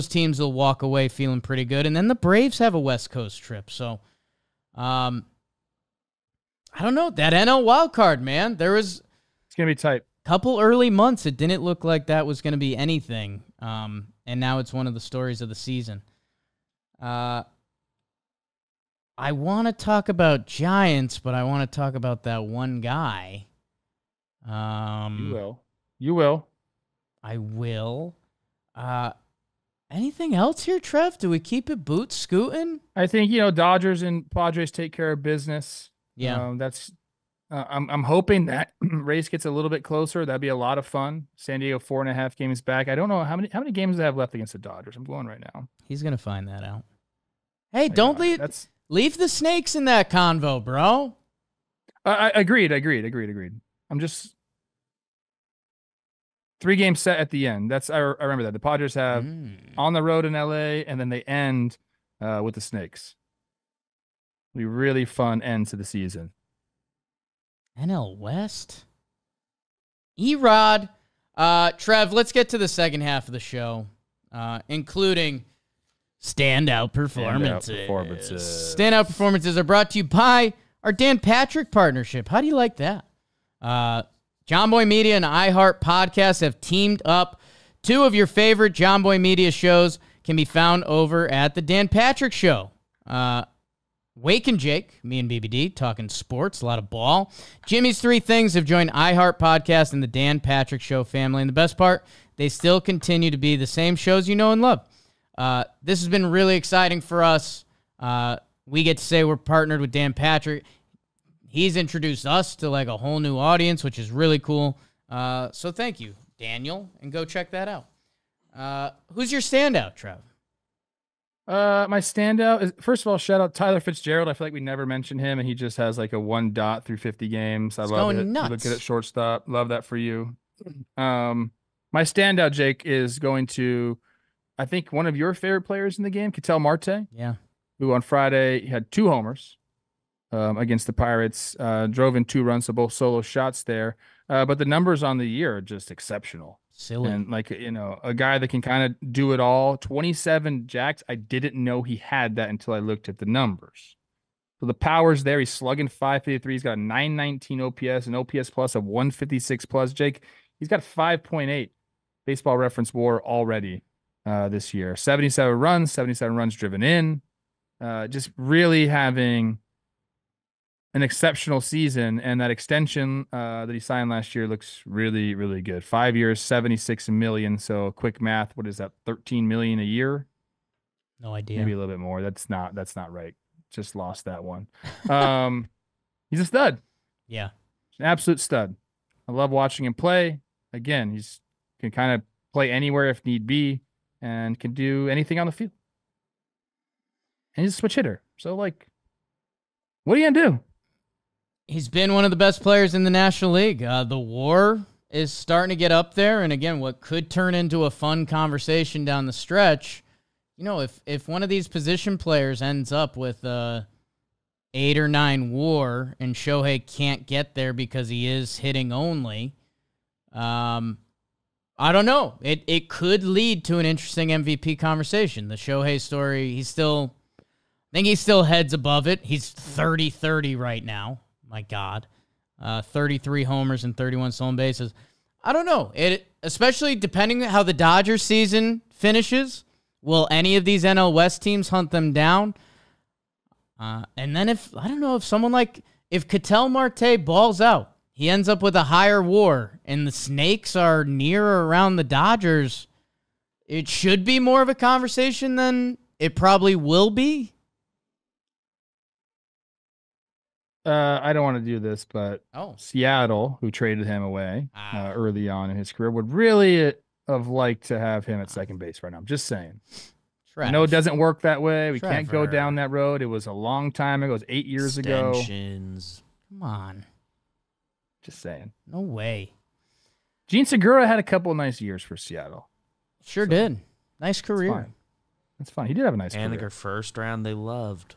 teams will walk away feeling pretty good. And then the Braves have a West Coast trip. So I don't know. That NL wild card, man. It's gonna be tight. Couple early months, it didn't look like that was gonna be anything. And now it's one of the stories of the season. I want to talk about Giants, but I want to talk about that one guy. You will. I will. Anything else here, Trev? Do we keep it boot scooting? I think, Dodgers and Padres take care of business. Yeah. I'm hoping that race gets a little bit closer. That'd be a lot of fun. San Diego 4.5 games back. I don't know how many games they have left against the Dodgers. I'm going right now. He's gonna find that out. Hey, don't leave the snakes in that convo, bro. I agreed. I'm just 3 games set at the end. I remember that the Padres have on the road in LA, and then they end with the Snakes. It'll be really fun end to the season. NL West? Erod. Trev, let's get to the second half of the show, including standout performances. Standout performances are brought to you by our Dan Patrick partnership. How do you like that? John Boy Media and iHeart Podcasts have teamed up. 2 of your favorite John Boy Media shows can be found over at the Dan Patrick Show. Wake and Jake, me and BBD, talking sports, a lot of ball. Jimmy's 3 Things have joined iHeart Podcast and the Dan Patrick Show family. And the best part, they still continue to be the same shows you know and love. This has been really exciting for us. We get to say we're partnered with Dan Patrick. He's introduced us to like a whole new audience, which is really cool. So thank you, Daniel, and go check that out. Who's your standout, Trev? My standout is, first of all, shout out Tyler Fitzgerald. I feel like we never mentioned him, and he just has like a 1 dot through 50 games. I love it. Nuts. You look good at shortstop. Love that for you. My standout, Jake, is going to, I think, one of your favorite players in the game, Ketel Marte. Yeah. Who on Friday had 2 homers against the Pirates, drove in 2 runs, so both solo shots there. But the numbers on the year are just exceptional. Silly. And a guy that can kind of do it all. 27 jacks. I didn't know he had that until I looked at the numbers. So the power's there. He's slugging 553. He's got a 919 OPS, an OPS plus of 156 plus. Jake, he's got 5.8 Baseball Reference WAR already this year. 77 runs driven in. Just really having an exceptional season, and that extension that he signed last year looks really, really good. 5 years, $76 million. So quick math, what is that? $13 million a year? No idea. Maybe a little bit more. That's not right. Just lost that one. He's a stud. Yeah, an absolute stud. I love watching him play. Again, he's can kind of play anywhere if need be, and can do anything on the field. And he's a switch hitter. So what are you gonna do? He's been one of the best players in the National League. The WAR is starting to get up there. And again, what could turn into a fun conversation down the stretch, if one of these position players ends up with 8 or 9 WAR and Shohei can't get there because he is hitting only, I don't know. It could lead to an interesting MVP conversation. The Shohei story, I think he still heads above it. He's 30-30 right now. My God. 33 homers and 31 stolen bases. I don't know. Especially depending on how the Dodgers season finishes. Will any of these NL West teams hunt them down? And then if Ketel Marte balls out, he ends up with a higher WAR, and the Snakes are near or around the Dodgers, it should be more of a conversation than it probably will be. I don't want to do this, but Seattle, who traded him away early on in his career, would really have liked to have him at second base right now. I'm just saying. I know it doesn't work that way. We can't go down that road. It was a long time ago. It was 8 years ago. Extensions. Come on. Just saying. No way. Gene Segura had a couple of nice years for Seattle. Sure did. Nice career. That's fine. He did have a nice career. Haniger first round they loved.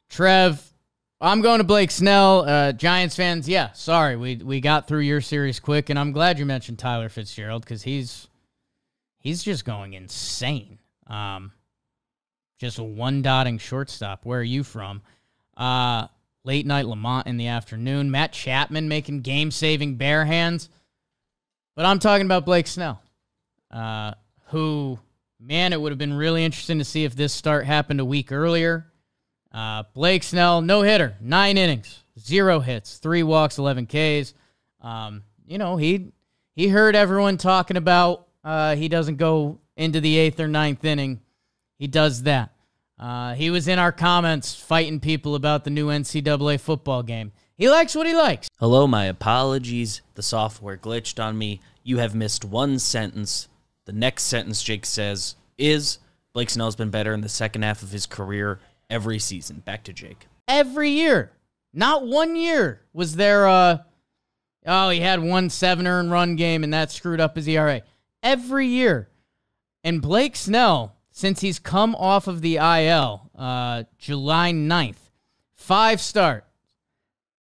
Trev, I'm going to Blake Snell. Giants fans, sorry. We got through your series quick, and I'm glad you mentioned Tyler Fitzgerald because he's just going insane. Just a one-dotting shortstop. Where are you from? Late night Lamont in the afternoon. Matt Chapman making game-saving bare hands. But I'm talking about Blake Snell, who, man, it would have been really interesting to see if this start happened a week earlier. Blake Snell, no-hitter, 9 innings, 0 hits, 3 walks, 11 Ks. He heard everyone talking about he doesn't go into the 8th or 9th inning. He does that. He was in our comments fighting people about the new NCAA football game. He likes what he likes. Hello, my apologies. The software glitched on me. You have missed one sentence. The next sentence, Jake says, is Blake Snell's been better in the second half of his career every season. Back to Jake. Every year. Not 1 year was there he had 1 7-earned run game and that screwed up his ERA. Every year. And Blake Snell, since he's come off of the IL, July 9th, 5 starts,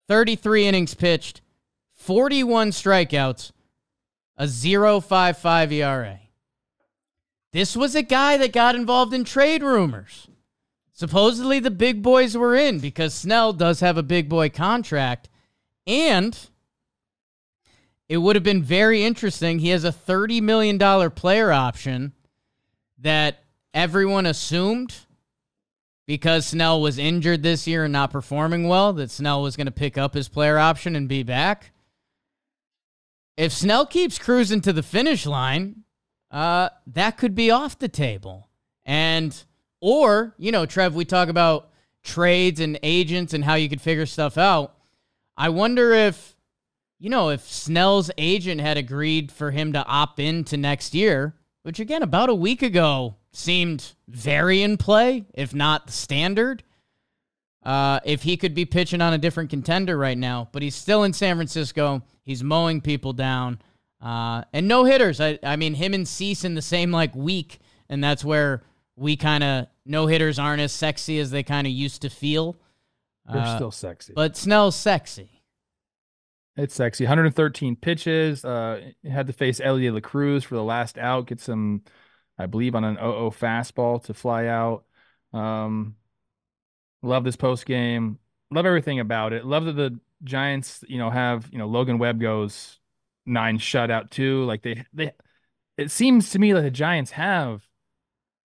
33 innings pitched, 41 strikeouts, a 0.55 ERA. This was a guy that got involved in trade rumors. Supposedly the big boys were in because Snell does have a big boy contract, and it would have been very interesting. He has a $30 million player option that everyone assumed because Snell was injured this year and not performing well, that Snell was going to pick up his player option and be back. If Snell keeps cruising to the finish line, that could be off the table. Or, Trev, we talk about trades and agents and how you could figure stuff out. I wonder if Snell's agent had agreed for him to opt in to next year, which again, about a week ago seemed very in play, if not the standard. If he could be pitching on a different contender right now, but he's still in San Francisco. He's mowing people down. And no hitters. I mean, him and Cease in the same week, and that's where we kind of no hitters aren't as sexy as they kind of used to feel. They're still sexy. But Snell's sexy. It's sexy. 113 pitches. Had to face Elliot LaCruz for the last out. Get some, I believe, on an 0-0 fastball to fly out. Love this post game. Love everything about it. Love that the Giants, have, Logan Webb goes 9 shutout too. Like it seems to me like the Giants have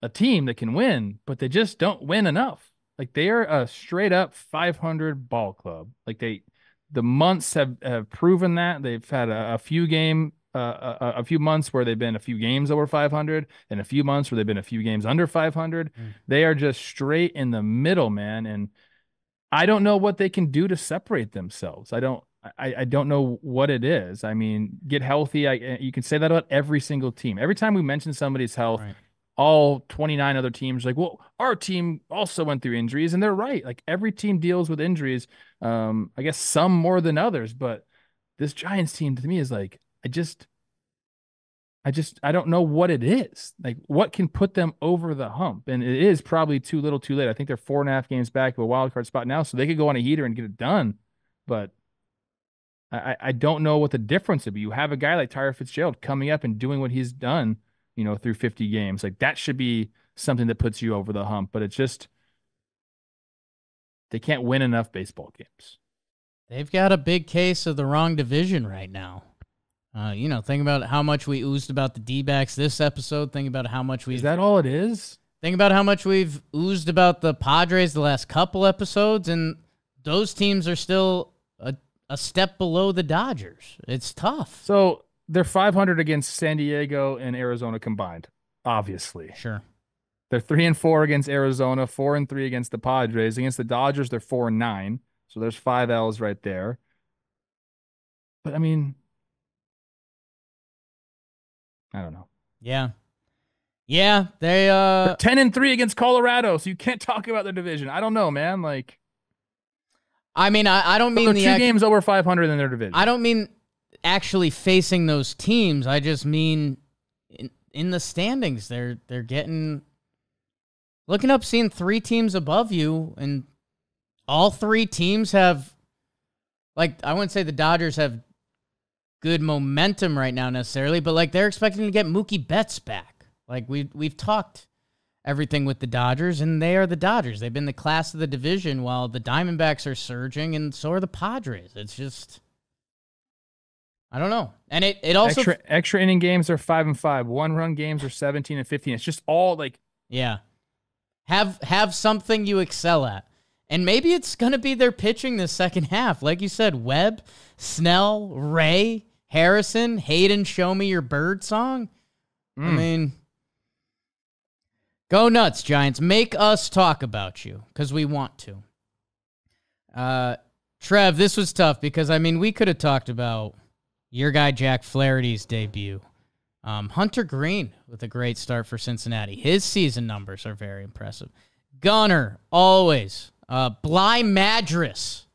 a team that can win, but they just don't win enough. Like they are a straight up 500 ball club. Like the months have proven that. They've had a few months where they've been a few games over 500 and a few months where they've been a few games under 500. They are just straight in the middle, man. And I don't know what they can do to separate themselves. I don't know what it is. I mean, get healthy. You can say that about every single team. Every time we mention somebody's health, right, all 29 other teams are like, well, our team also went through injuries, and they're right. Like every team deals with injuries. I guess some more than others, but this Giants team to me is like, I don't know what it is. Like what can put them over the hump? And it is probably too little too late. I think they're 4.5 games back of a wild card spot now, so they could go on a heater and get it done. But I don't know what the difference would be. You have a guy like Tyler Fitzgerald coming up and doing what he's done, through 50 games. Like that should be something that puts you over the hump, but it's just, they can't win enough baseball games. They've got a big case of the wrong division right now. Think about how much we oozed about the D-backs this episode. Think about how much Is that all it is? Think about how much we've oozed about the Padres the last couple episodes, and those teams are still a step below the Dodgers. It's tough. So they're 500 against San Diego and Arizona combined, obviously. Sure. They're 3-4 against Arizona, 4-3 against the Padres. Against the Dodgers, they're 4-9. So there's 5 L's right there. But I mean, I don't know. Yeah. Yeah, they're 10-3 against Colorado, so you can't talk about their division. I don't know, man. Like, I mean, I don't mean they're 2 games over 500 in their division. I don't mean actually facing those teams. I just mean in the standings. They're getting looking up, seeing 3 teams above you, and all 3 teams have, like, I wouldn't say the Dodgers have good momentum right now necessarily, but like they're expecting to get Mookie Betts back. Like we've talked everything with the Dodgers, and they are the Dodgers. They've been the class of the division while the Diamondbacks are surging, and so are the Padres. It's just, I don't know. And it also extra inning games are 5-5. 1-run games are 17-15. It's just all like, yeah. Have something you excel at. And maybe it's going to be their pitching the second half. Like you said, Webb, Snell, Ray, Harrison, Hayden, show me your bird song. I mean, go nuts, Giants. Make us talk about you because we want to. Trev, this was tough because, I mean, we could have talked about your guy Jack Flaherty's debut. Hunter Green with a great start for Cincinnati. His season numbers are very impressive. Gunner, always. Bly Madras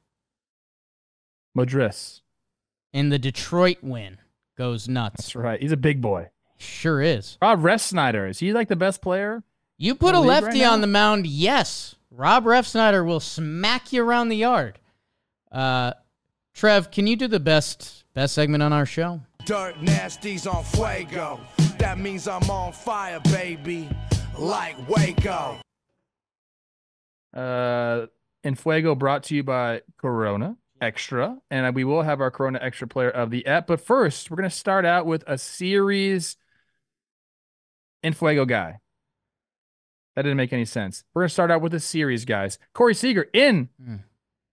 in the Detroit win goes nuts. That's right. He's a big boy. Sure is. Rob Refsnyder, is he like the best player? You put a lefty on the mound, yes. Rob Refsnyder will smack you around the yard. Trev, can you do the best segment on our show? Dirt nasties on Fuego. That means I'm on fire, baby. Like Waco. And Fuego brought to you by Corona Extra. And we will have our Corona Extra player of the ep. But first, we're going to start out with a series in Fuego guy. That didn't make any sense. We're going to start out with a series, guys. Corey Seager in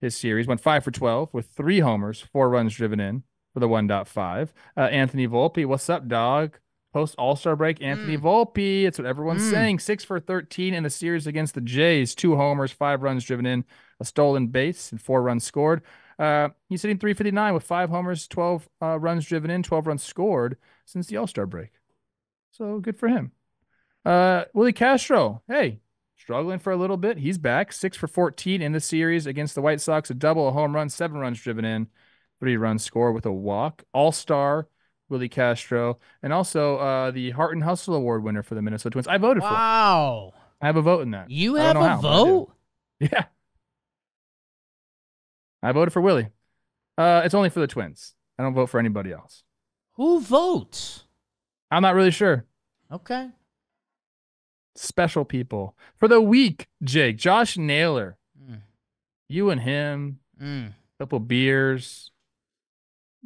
his series went 5 for 12 with 3 homers, 4 runs driven in for the 1.5. Anthony Volpe, what's up, dog? Post All-Star break, Anthony Volpe. It's what everyone's saying. 6 for 13 in the series against the Jays. 2 homers, 5 runs driven in, a stolen base, and 4 runs scored. He's hitting .359 with 5 homers, 12 runs driven in, 12 runs scored since the All-Star break. So good for him. Willie Castro, hey, struggling for a little bit. He's back. 6 for 14 in the series against the White Sox. A double, a home run, 7 runs driven in, 3 runs scored with a walk. All-Star Willie Castro, and also the Heart and Hustle Award winner for the Minnesota Twins. I voted for. Wow. I have a vote in that. You have a vote? Yeah. I voted for Willie. It's only for the Twins. I don't vote for anybody else. Who votes? I'm not really sure. Okay. Special people. For the week, Jake, Josh Naylor. You and him. Couple beers.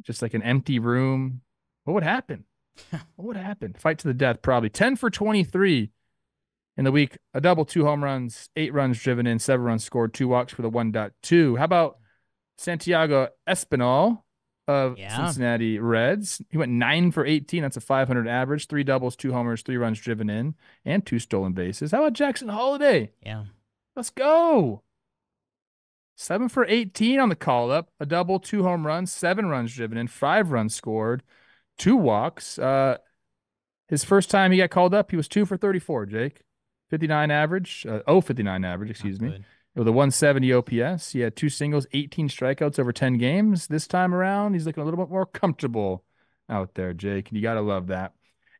Just like an empty room. What would happen? What would happen? Fight to the death, probably. 10 for 23 in the week. A double, 2 home runs, 8 runs driven in, 7 runs scored, 2 walks for the 1.2. How about Santiago Espinal of Cincinnati Reds? He went 9 for 18. That's a 500 average. 3 doubles, 2 homers, 3 runs driven in, and 2 stolen bases. How about Jackson Holiday? Yeah. Let's go. 7 for 18 on the call-up. A double, 2 home runs, 7 runs driven in, 5 runs scored, 2 walks. His first time he got called up, he was 2 for 34, Jake. 59 average. 59 average, excuse me. With a 170 OPS. He had 2 singles, 18 strikeouts over 10 games. This time around, he's looking a little bit more comfortable out there, Jake. You got to love that.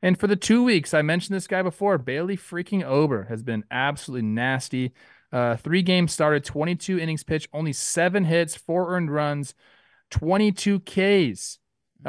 And for the 2 weeks, I mentioned this guy before, Bailey freaking Ober has been absolutely nasty. 3 games started, 22 innings pitched, only 7 hits, 4 earned runs, 22 Ks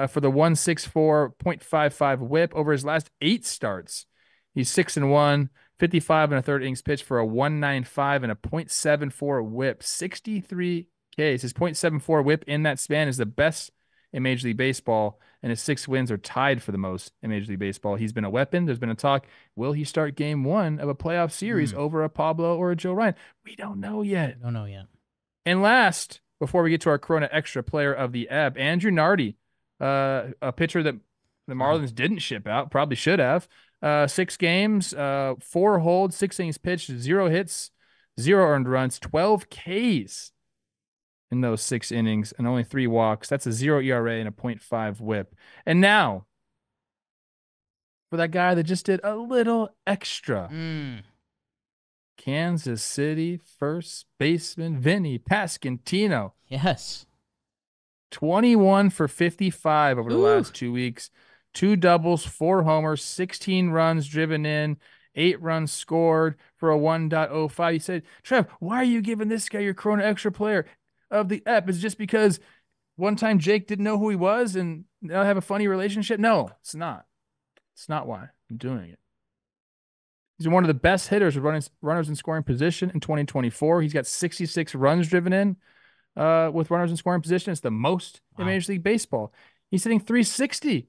for the 164.55 whip over his last 8 starts. He's 6-1, 55 and a third innings pitched for a 195 and a .74 whip, 63 Ks. His .74 whip in that span is the best in Major League Baseball, and his 6 wins are tied for the most in Major League Baseball. He's been a weapon. There's been a talk. Will he start game 1 of a playoff series over a Pablo or a Joe Ryan? We don't know yet. Don't know yet. And last, before we get to our Corona Extra player of the ebb, Andrew Nardi, a pitcher that the Marlins didn't ship out, probably should have. 6 games, 4 holds, 6 innings pitched, 0 hits, 0 earned runs, 12 Ks in those 6 innings, and only 3 walks. That's a 0 ERA and a .5 whip. And now, for that guy that just did a little extra. Kansas City first baseman Vinny Pasquantino. Yes. 21 for 55 over the last 2 weeks. 2 doubles, 4 homers, 16 runs driven in, 8 runs scored for a 1.05. He said, Trev, why are you giving this guy your Corona Extra player of the ep? Is it just because one time Jake didn't know who he was and now have a funny relationship? No, it's not. It's not why I'm doing it. He's one of the best hitters with runners in scoring position in 2024. He's got 66 runs driven in with runners in scoring position. It's the most in Major League Baseball. He's hitting .360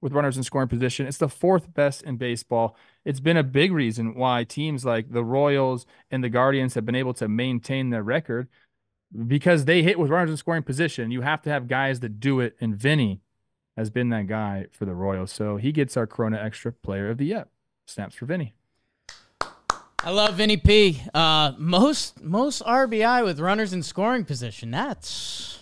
with runners in scoring position. It's the 4th best in baseball. It's been a big reason why teams like the Royals and the Guardians have been able to maintain their record, because they hit with runners in scoring position. You have to have guys that do it, and Vinny has been that guy for the Royals. So he gets our Corona Extra player of the year. Snaps for Vinny. I love Vinny P. Most RBI with runners in scoring position. That's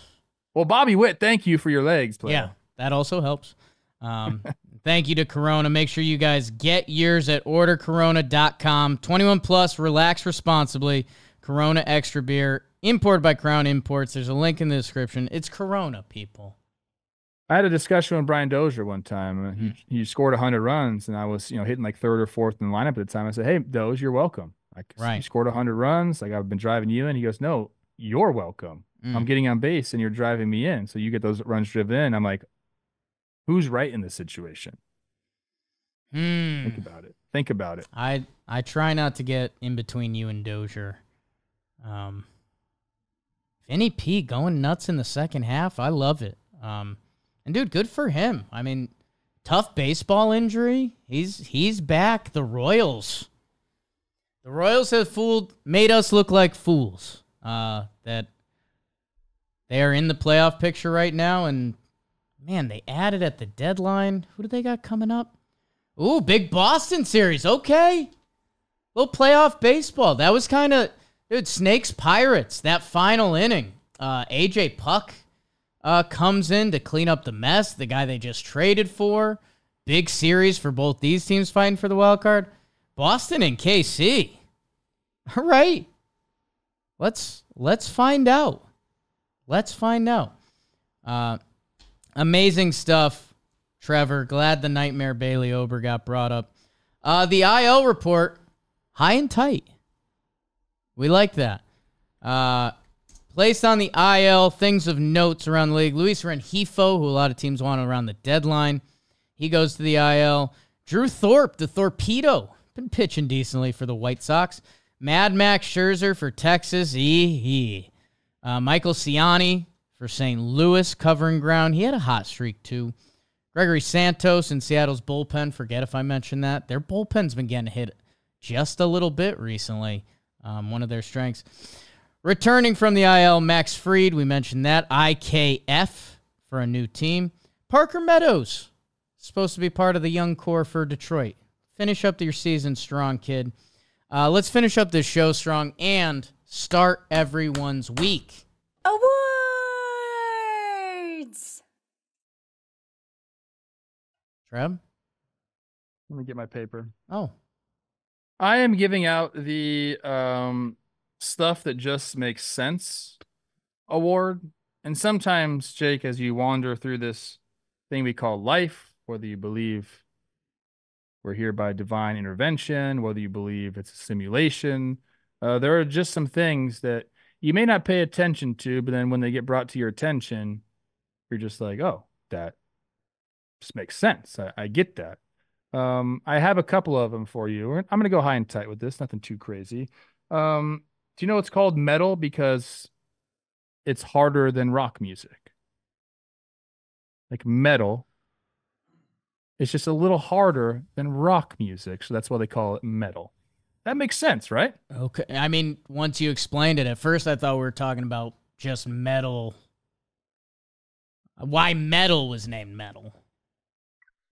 well, Bobby Witt. Thank you for your legs, player. Yeah, that also helps. Thank you to Corona. Make sure you guys get yours at ordercorona.com. 21 plus. Relax responsibly. Corona Extra beer, imported by Crown Imports. There's a link in the description. It's Corona, people. I had a discussion with Brian Dozier one time. He scored 100 runs, and I was, hitting like 3rd or 4th in the lineup at the time. I said, "Hey, Dozier, you're welcome. You scored 100 runs. Like, I've been driving you in." He goes, "No, you're welcome. I'm getting on base, and you're driving me in, so you get those runs driven in." I'm like, "Who's right in this situation?" Think about it. Think about it. I try not to get in between you and Dozier. Vinny P going nuts in the second half. I love it. And dude, good for him. I mean, tough baseball injury. He's back. The Royals have made us look like fools. That they are in the playoff picture right now, and man, they added at the deadline. Who do they got coming up? Ooh, big Boston series. Okay, little playoff baseball. That was kind of Snakes Pirates. That final inning. AJ Puck comes in to clean up the mess. The guy they just traded for. Big series for both these teams fighting for the wild card. Boston and KC. All right. Let's find out. Let's find out. Amazing stuff, Trevor. Glad the Nightmare Bailey Ober got brought up. The IL report, high and tight. We like that. Placed on the IL, things of notes around the league. Luis Rengifo, who a lot of teams want around the deadline. He goes to the IL. Drew Thorpe, the Torpedo. Been pitching decently for the White Sox. Mad Max Scherzer for Texas. Michael Ciani for St. Louis, covering ground. He had a hot streak, too. Gregory Santos in Seattle's bullpen. Forget if I mentioned that. Their bullpen's been getting hit just a little bit recently. One of their strengths. Returning from the IL, Max Fried. We mentioned that. IKF for a new team. Parker Meadows. Supposed to be part of the young core for Detroit. Finish up your season strong, kid. Let's finish up this show strong and start everyone's week. Awards! Trev? Let me get my paper. Oh. I am giving out the stuff that just makes sense award. And sometimes, Jake, as you wander through this thing we call life, whether you believe we're here by divine intervention, whether you believe it's a simulation, there are just some things that you may not pay attention to, but then when they get brought to your attention, you're just like, oh, that just makes sense. I get that. I have a couple of them for you. I'm going to go high and tight with this, nothing too crazy. Do you know it's called metal because it's harder than rock music? Like metal It's just a little harder than rock music, so that's why they call it metal. That makes sense, right? Okay. I mean, once you explained it, at first I thought we were talking about just metal. Why metal was named metal.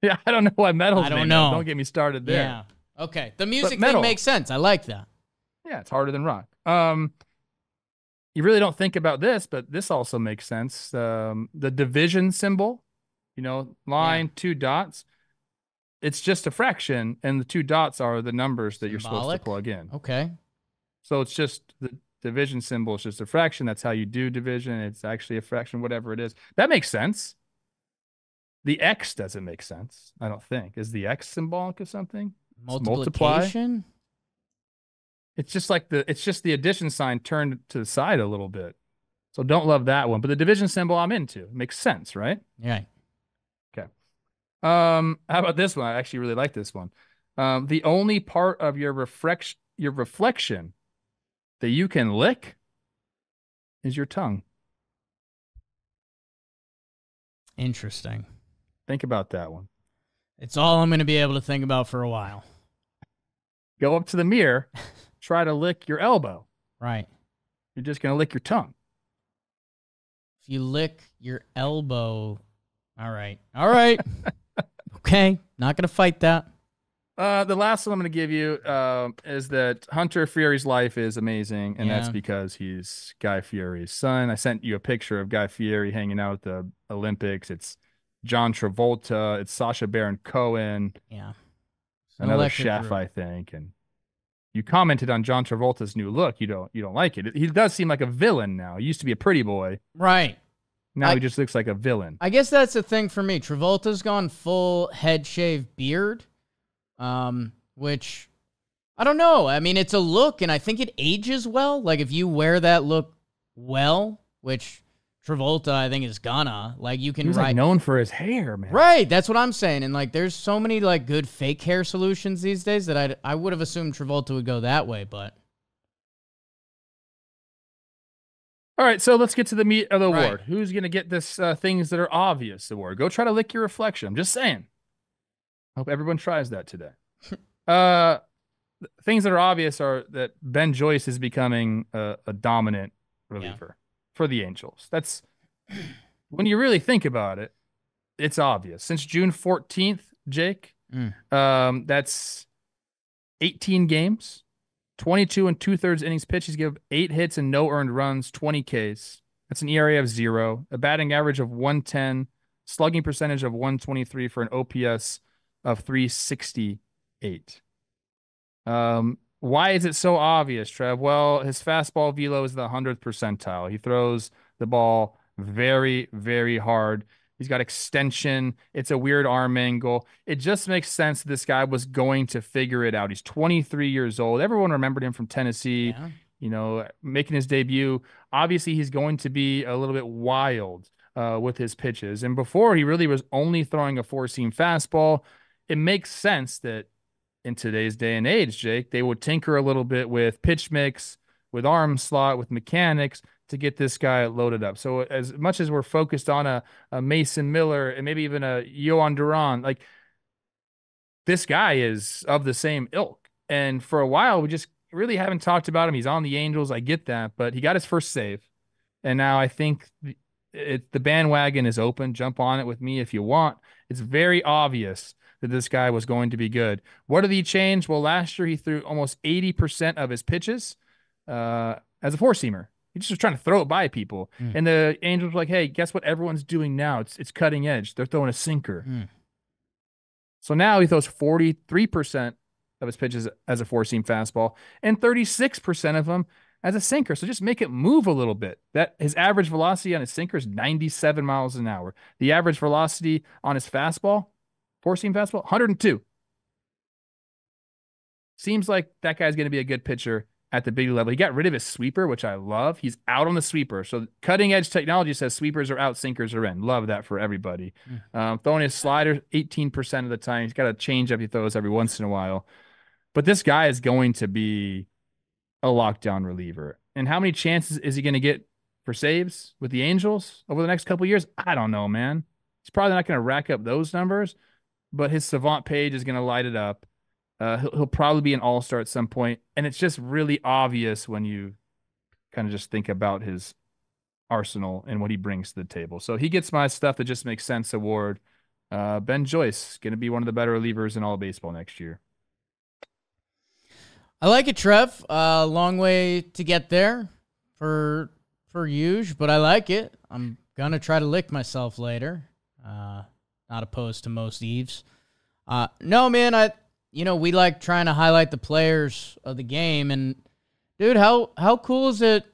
Yeah, I don't know why metal's I don't named know. metal. Don't get me started there. Yeah. Okay. The music metal. thing makes sense. I like that. Yeah, it's harder than rock. You really don't think about this, but this also makes sense. The division symbol, line, 2 dots. It's just a fraction, and the 2 dots are the numbers that you're supposed to plug in. Okay. So it's just the division symbol is just a fraction. That's how you do division. It's actually a fraction, whatever it is. That makes sense. The X doesn't make sense, I don't think. Is the X symbolic of something? Multiplication? It's just like it's just the addition sign turned to the side a little bit. So don't love that one. But the division symbol I'm into. Makes sense, right? Yeah. Okay. How about this one? I actually really like this one. The only part of your reflection that you can lick is your tongue. Interesting. Think about that one. It's all I'm going to be able to think about for a while. Go up to the mirror, try to lick your elbow. Right. You're just going to lick your tongue. If you lick your elbow, all right. All right. Okay. Not going to fight that. The last one I'm going to give you is that Hunter Fury's life is amazing, and that's because he's Guy Fieri's son. I sent you a picture of Guy Fieri hanging out at the Olympics. It's John Travolta. It's Sacha Baron Cohen. Yeah. Another chef, I think. And you commented on John Travolta's new look. You don't like it. He does seem like a villain now. He used to be a pretty boy. Right. Now he just looks like a villain. I guess that's the thing for me. Travolta's gone full head shave beard, which I don't know. I mean, it's a look, and I think it ages well. Like if you wear that look well, which Travolta, I think, is gonna. Like you can. He's like known for his hair, man. Right, that's what I'm saying. And like, there's so many like good fake hair solutions these days that I would have assumed Travolta would go that way, but. All right, so let's get to the meat of the award. Who's gonna get this things that are obvious award? Go try to lick your reflection. I'm just saying. Hope everyone tries that today. Things that are obvious are that Ben Joyce is becoming a dominant reliever for the Angels. That's when you really think about it, it's obvious. Since June 14th, Jake, that's 18 games, 22 and 2/3 innings pitched. He's given 8 hits and no earned runs, 20 Ks. That's an ERA of 0, a batting average of 110, slugging percentage of 123 for an OPS of 368. Why is it so obvious, Trev? Well, his fastball velo is the 100th percentile. He throws the ball very, very hard. He's got extension. It's a weird arm angle. It just makes sense that this guy was going to figure it out. He's 23 years old. Everyone remembered him from Tennessee, making his debut. Obviously, he's going to be a little bit wild with his pitches. And before, he really was only throwing a 4-seam fastball. It makes sense that in today's day and age, Jake, they would tinker a little bit with pitch mix, with arm slot, with mechanics to get this guy loaded up. So as much as we're focused on a Mason Miller and maybe even a Yohan Duran, like this guy is of the same ilk. And for a while, we just really haven't talked about him. He's on the Angels. I get that, but he got his first save. And now I think the bandwagon is open. Jump on it with me if you want. It's very obvious that this guy was going to be good. What did he change? Well, last year he threw almost 80% of his pitches as a 4-seamer. He just was trying to throw it by people. And the Angels were like, hey, guess what everyone's doing now? It's cutting edge. They're throwing a sinker. So now he throws 43% of his pitches as a 4-seam fastball and 36% of them as a sinker. So just make it move a little bit. That his average velocity on his sinker is 97 miles an hour. The average velocity on his fastball, 4-seam fastball, 102. Seems like that guy's going to be a good pitcher at the big level. He got rid of his sweeper, which I love. He's out on the sweeper. So cutting edge technology says sweepers are out, sinkers are in. Love that for everybody. Throwing his slider 18% of the time. He's got a changeup he throws every once in a while. But this guy is going to be a lockdown reliever. And how many chances is he going to get for saves with the Angels over the next couple of years? I don't know, man. He's probably not going to rack up those numbers. but his savant page is going to light it up. He'll probably be an all-star at some point, and it's just really obvious when you kind of just think about his arsenal and what he brings to the table. So he gets my stuff that just makes sense award. Ben Joyce going to be one of the better relievers in all of baseball next year. I like it, Trev. Long way to get there for Huge, but I like it. I'm gonna try to lick myself later. Not opposed to most Eves. No, man. We like trying to highlight the players of the game, and dude, how cool is it?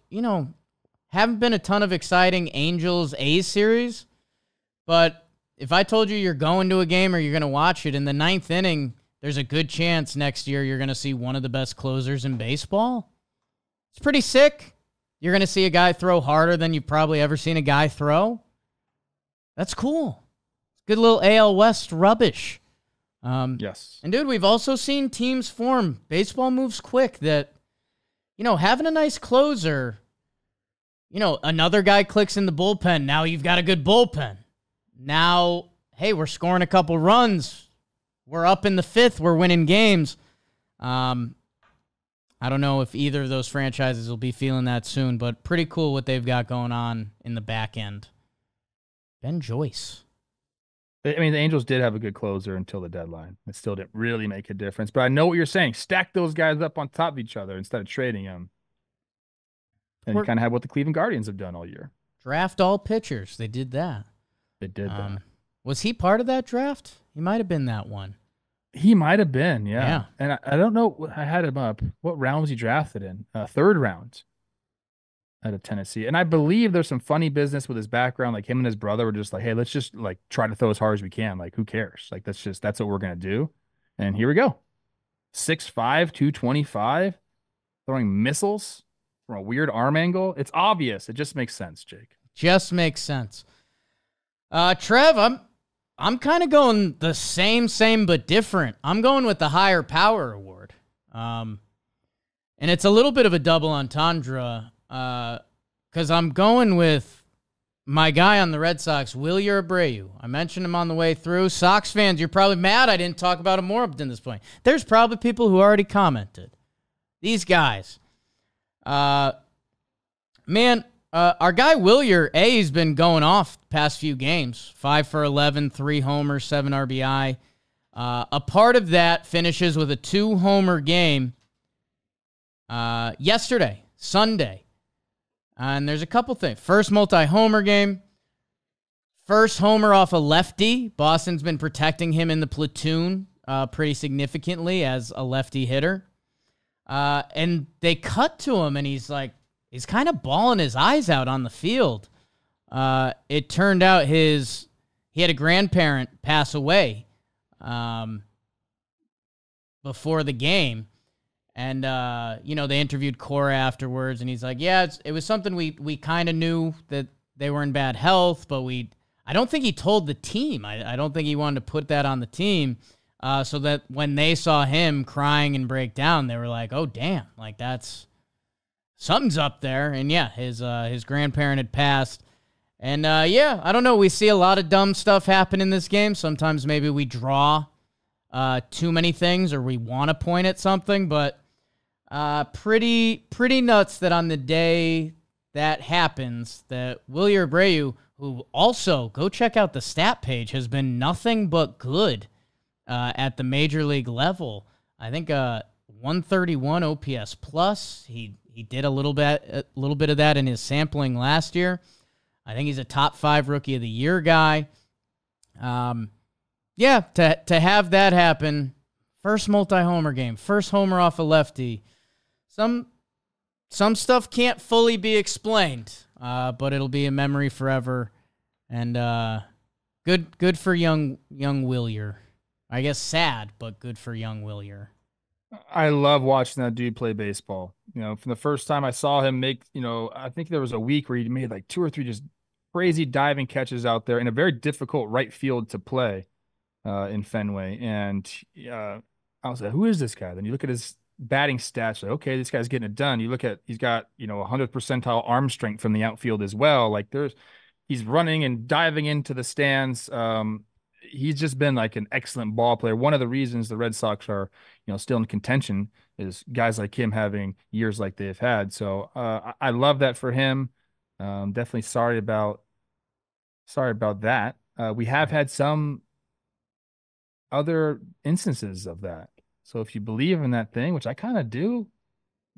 Haven't been a ton of exciting Angels A's series, but if I told you you're going to a game or you're gonna watch it in the 9th inning, there's a good chance next year you're gonna see one of the best closers in baseball. It's pretty sick. You're going to see a guy throw harder than you've probably ever seen a guy throw. That's cool. Good little AL West rubbish. Yes. And, dude, we've also seen teams form. Baseball moves quick that, having a nice closer, another guy clicks in the bullpen. Now you've got a good bullpen. Now, hey, we're scoring a couple runs. We're up in the 5th. We're winning games. I don't know if either of those franchises will be feeling that soon, but pretty cool what they've got going on in the back end. Ben Joyce. I mean, the Angels did have a good closer until the deadline. It still didn't really make a difference. But I know what you're saying. Stack those guys up on top of each other instead of trading them. And you kind of have what the Cleveland Guardians have done all year. Draft all pitchers. They did that. They did that. Was he part of that draft? He might have been that one. He might have been, yeah. And I don't know. I had him up. What round was he drafted in? 3rd round out of Tennessee. And I believe there's some funny business with his background. Like him and his brother were just like, hey, let's just like try to throw as hard as we can. Like, who cares? Like, that's what we're going to do. And here we go. 6'5", 225, throwing missiles from a weird arm angle. It's obvious. It just makes sense, Jake. Just makes sense. Trev, I'm kind of going the same, but different. I'm going with the higher power award. And it's a little bit of a double entendre because I'm going with my guy on the Red Sox, Wilyer Abreu. I mentioned him on the way through. Sox fans, you're probably mad I didn't talk about him more up to this point. There's probably people who already commented. These guys. Our guy Wilyer, he's been going off the past few games. 5 for 11, 3 homers, 7 RBI. A part of that finishes with a 2-homer game yesterday, Sunday. And there's a couple things. First multi-homer game. First homer off a lefty. Boston's been protecting him in the platoon pretty significantly as a lefty hitter. And they cut to him, and he's kind of bawling his eyes out on the field. It turned out he had a grandparent pass away before the game. And, they interviewed Cora afterwards, and he's like, yeah, it was something we kind of knew that they were in bad health, but I don't think he told the team. I don't think he wanted to put that on the team so that when they saw him crying and break down, they were like, oh, damn, like that's something's up there. And, yeah, his grandparent had passed. And, I don't know. We see a lot of dumb stuff happen in this game. Sometimes maybe we draw too many things or we want to point at something, but pretty nuts that on the day that happens, that Wilyer Abreu, who also, go check out the stat page, has been nothing but good at the major league level. I think 131 OPS plus. He did a little bit of that in his sampling last year. I think he's a top 5 rookie of the year guy. To have that happen, first multi-homer game, first homer off a lefty. Some stuff can't fully be explained, but it'll be a memory forever. And good for young Wilyer. I guess sad, but good for young Wilyer. I love watching that dude play baseball. From the first time I saw him make, I think there was a week where he made like 2 or 3 just crazy diving catches out there in a very difficult right field to play in Fenway. And I was like, who is this guy? Then you look at his batting stats, like, okay, this guy's getting it done. You look at, he's got, 100th percentile arm strength from the outfield as well. Like he's running and diving into the stands. he's just been like an excellent ball player. One of the reasons the Red Sox are, still in contention is guys like him having years like they've had. So I love that for him. Definitely sorry about that. We have had some other instances of that. So if you believe in that thing, which I kind of do,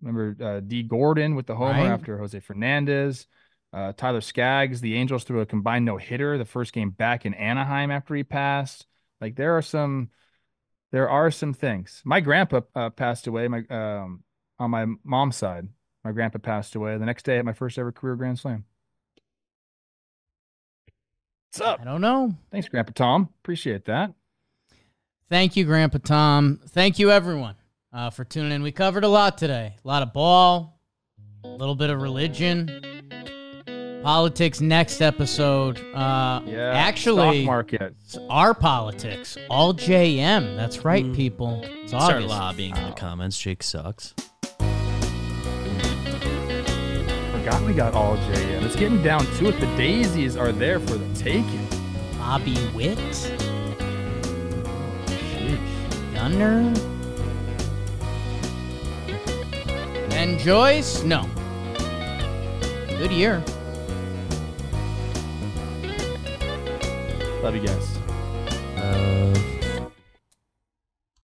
remember D. Gordon with the homer after Jose Fernandez, Tyler Skaggs, the Angels threw a combined no-hitter the first game back in Anaheim after he passed. Like there are some things. My grandpa passed away. On my mom's side, my grandpa passed away the next day at my first ever career Grand Slam. What's up? I don't know. Thanks, Grandpa Tom. Appreciate that. Thank you, Grandpa Tom. Thank you, everyone, for tuning in. We covered a lot today. A lot of ball, a little bit of religion, politics next episode. Actually, stock market. Our politics, all JM. That's right, people. It's Start August. lobbying in the comments. Jake sucks. Forgot we got all JM. It's getting down to it. The daisies are there for the taking. Bobby Witt. Gunner. And Joyce? No. Good year. Love you guys.